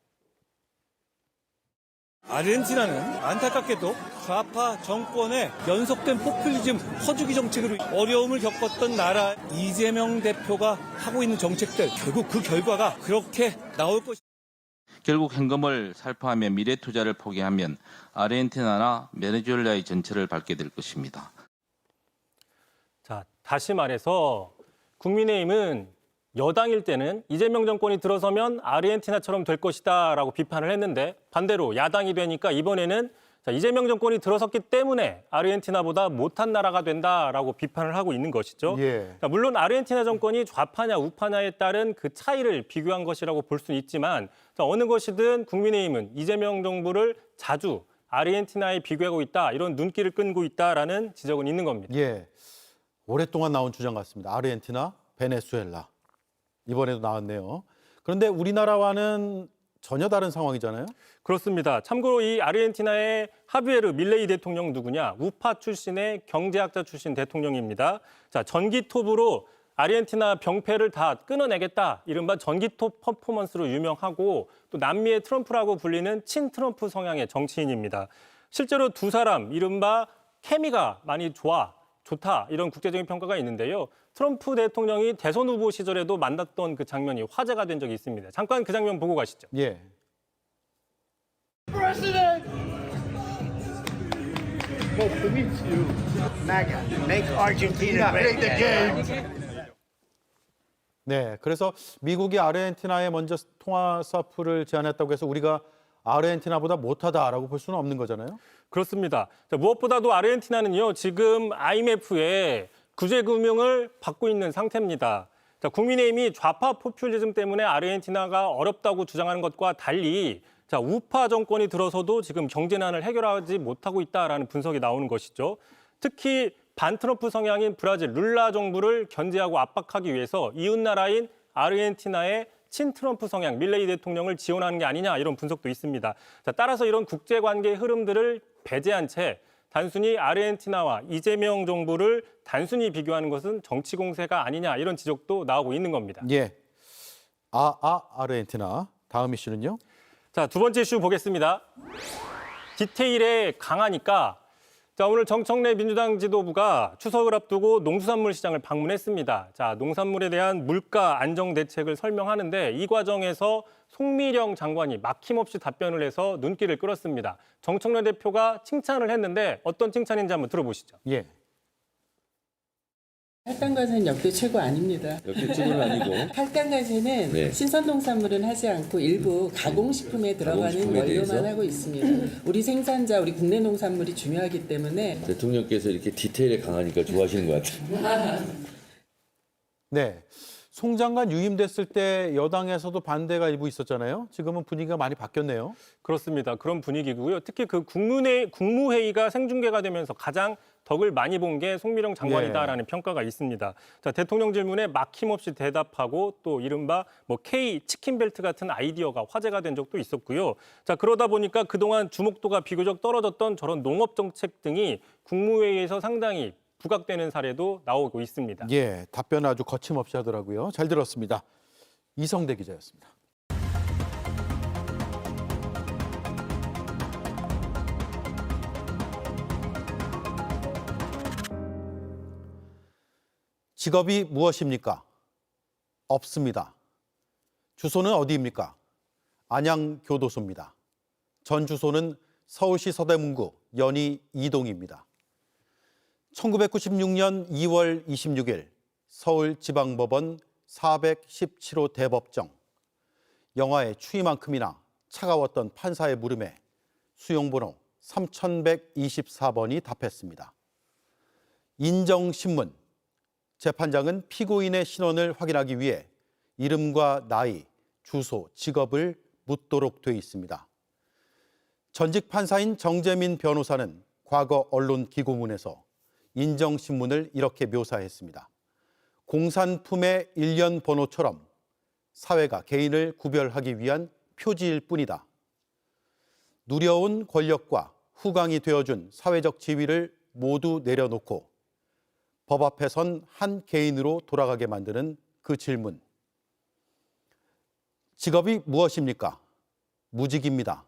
아르헨티나는 안타깝게도 좌파 정권의 연속된 포퓰리즘 퍼주기 정책으로 어려움을 겪었던 나라. 이재명 대표가 하고 있는 정책들 결국 그 결과가 그렇게 나올 것입니다. 결국 현금을 살포하며 미래 투자를 포기하면 아르헨티나나 베네수엘라의 전체를 밟게 될 것입니다. 자, 다시 말해서 국민의힘은 여당일 때는 이재명 정권이 들어서면 아르헨티나처럼 될 것이다라고 비판을 했는데 반대로 야당이 되니까 이번에는 이재명 정권이 들어섰기 때문에 아르헨티나보다 못한 나라가 된다라고 비판을 하고 있는 것이죠. 예. 물론 아르헨티나 정권이 좌파냐 우파냐에 따른 그 차이를 비교한 것이라고 볼 수는 있지만 어느 것이든 국민의힘은 이재명 정부를 자주 아르헨티나에 비교하고 있다, 이런 눈길을 끈고 있다라는 지적은 있는 겁니다. 예. 오랫동안 나온 주장 같습니다. 아르헨티나, 베네수엘라. 이번에도 나왔네요. 그런데 우리나라와는 전혀 다른 상황이잖아요. 그렇습니다. 참고로 이 아르헨티나의 하비에르 밀레이 대통령 누구냐? 우파 출신의 경제학자 출신 대통령입니다. 자, 전기톱으로 아르헨티나 병폐를 다 끊어내겠다. 이른바 전기톱 퍼포먼스로 유명하고 또 남미의 트럼프라고 불리는 친트럼프 성향의 정치인입니다. 실제로 두 사람 이른바 케미가 많이 좋다. 이런 국제적인 평가가 있는데요. 트럼프 대통령이 대선 후보 시절에도 만났던 그 장면이 화제가 된 적이 있습니다. 잠깐 그 장면 보고 가시죠. 예. President! Nice to meet you. MAGA, make Argentina great again. 네, 그래서 미국이 아르헨티나에 먼저 통화 스와프를 제안했다고 해서 우리가 아르헨티나보다 못하다라고 볼 수는 없는 거잖아요. 그렇습니다. 자, 무엇보다도 아르헨티나는요, 지금 IMF의 구제 금융을 받고 있는 상태입니다. 자, 국민의힘이 좌파 포퓰리즘 때문에 아르헨티나가 어렵다고 주장하는 것과 달리 자, 우파 정권이 들어서도 지금 경제난을 해결하지 못하고 있다라는 분석이 나오는 것이죠. 특히 반트럼프 성향인 브라질 룰라 정부를 견제하고 압박하기 위해서 이웃나라인 아르헨티나의 친트럼프 성향 밀레이 대통령을 지원하는 게 아니냐, 이런 분석도 있습니다. 자, 따라서 이런 국제관계 흐름들을 배제한 채 단순히 아르헨티나와 이재명 정부를 단순히 비교하는 것은 정치 공세가 아니냐, 이런 지적도 나오고 있는 겁니다. 예. 아르헨티나. 다음 이슈는요? 자, 두 번째 이슈 보겠습니다. 디테일에 강하니까 자, 오늘 정청래 민주당 지도부가 추석을 앞두고 농수산물 시장을 방문했습니다. 자, 농산물에 대한 물가 안정 대책을 설명하는데 이 과정에서 송미령 장관이 막힘없이 답변을 해서 눈길을 끌었습니다. 정청래 대표가 칭찬을 했는데 어떤 칭찬인지 한번 들어보시죠. 예. 할당과세는 역대 최고 아닙니다. 역대 최고는 아니고. 할당과세는 네. 신선농산물은 하지 않고 일부 가공식품에 들어가는 가공식품에 원료만 대해서? 하고 있습니다. 우리 생산자, 우리 국내 농산물이 중요하기 때문에 대통령께서 이렇게 디테일에 강하니까 좋아하시는 것 같아요. 네. 송 장관 유임됐을 때 여당에서도 반대가 일부 있었잖아요. 지금은 분위기가 많이 바뀌었네요. 그렇습니다. 그런 분위기고요. 특히 그 국무회의가 생중계가 되면서 가장 덕을 많이 본 게 송미령 장관이다라는 평가가 있습니다. 자, 대통령 질문에 막힘없이 대답하고 또 이른바 K 치킨 벨트 같은 아이디어가 화제가 된 적도 있었고요. 자, 그러다 보니까 그동안 주목도가 비교적 떨어졌던 저런 농업 정책 등이 국무회의에서 상당히 부각되는 사례도 나오고 있습니다. 예, 답변 아주 거침없이 하더라고요. 잘 들었습니다. 이성대 기자였습니다. 직업이 무엇입니까? 없습니다. 주소는 어디입니까? 안양교도소입니다. 전 주소는 서울시 서대문구 연희 2동입니다. 1996년 2월 26일 서울지방법원 417호 대법정. 영화의 추위만큼이나 차가웠던 판사의 물음에 수용번호 3124번이 답했습니다. 인정신문. 재판장은 피고인의 신원을 확인하기 위해 이름과 나이, 주소, 직업을 묻도록 돼 있습니다. 전직 판사인 정재민 변호사는 과거 언론 기고문에서 인정신문을 이렇게 묘사했습니다. 공산품의 일련 번호처럼 사회가 개인을 구별하기 위한 표지일 뿐이다. 누려온 권력과 후광이 되어준 사회적 지위를 모두 내려놓고 법 앞에선 한 개인으로 돌아가게 만드는 그 질문. 직업이 무엇입니까? 무직입니다.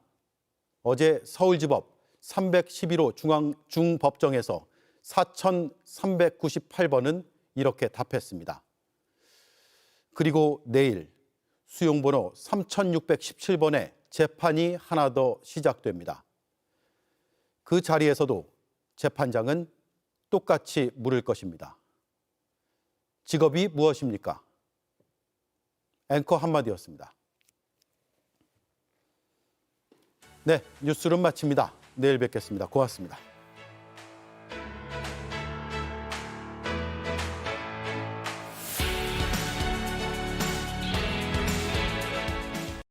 어제 서울지법 311호 중법정에서 4398번은 이렇게 답했습니다. 그리고 내일 수용번호 3617번의 재판이 하나 더 시작됩니다. 그 자리에서도 재판장은 똑같이 물을 것입니다. 직업이 무엇입니까? 앵커 한마디였습니다. 네, 뉴스룸 마칩니다. 내일 뵙겠습니다. 고맙습니다.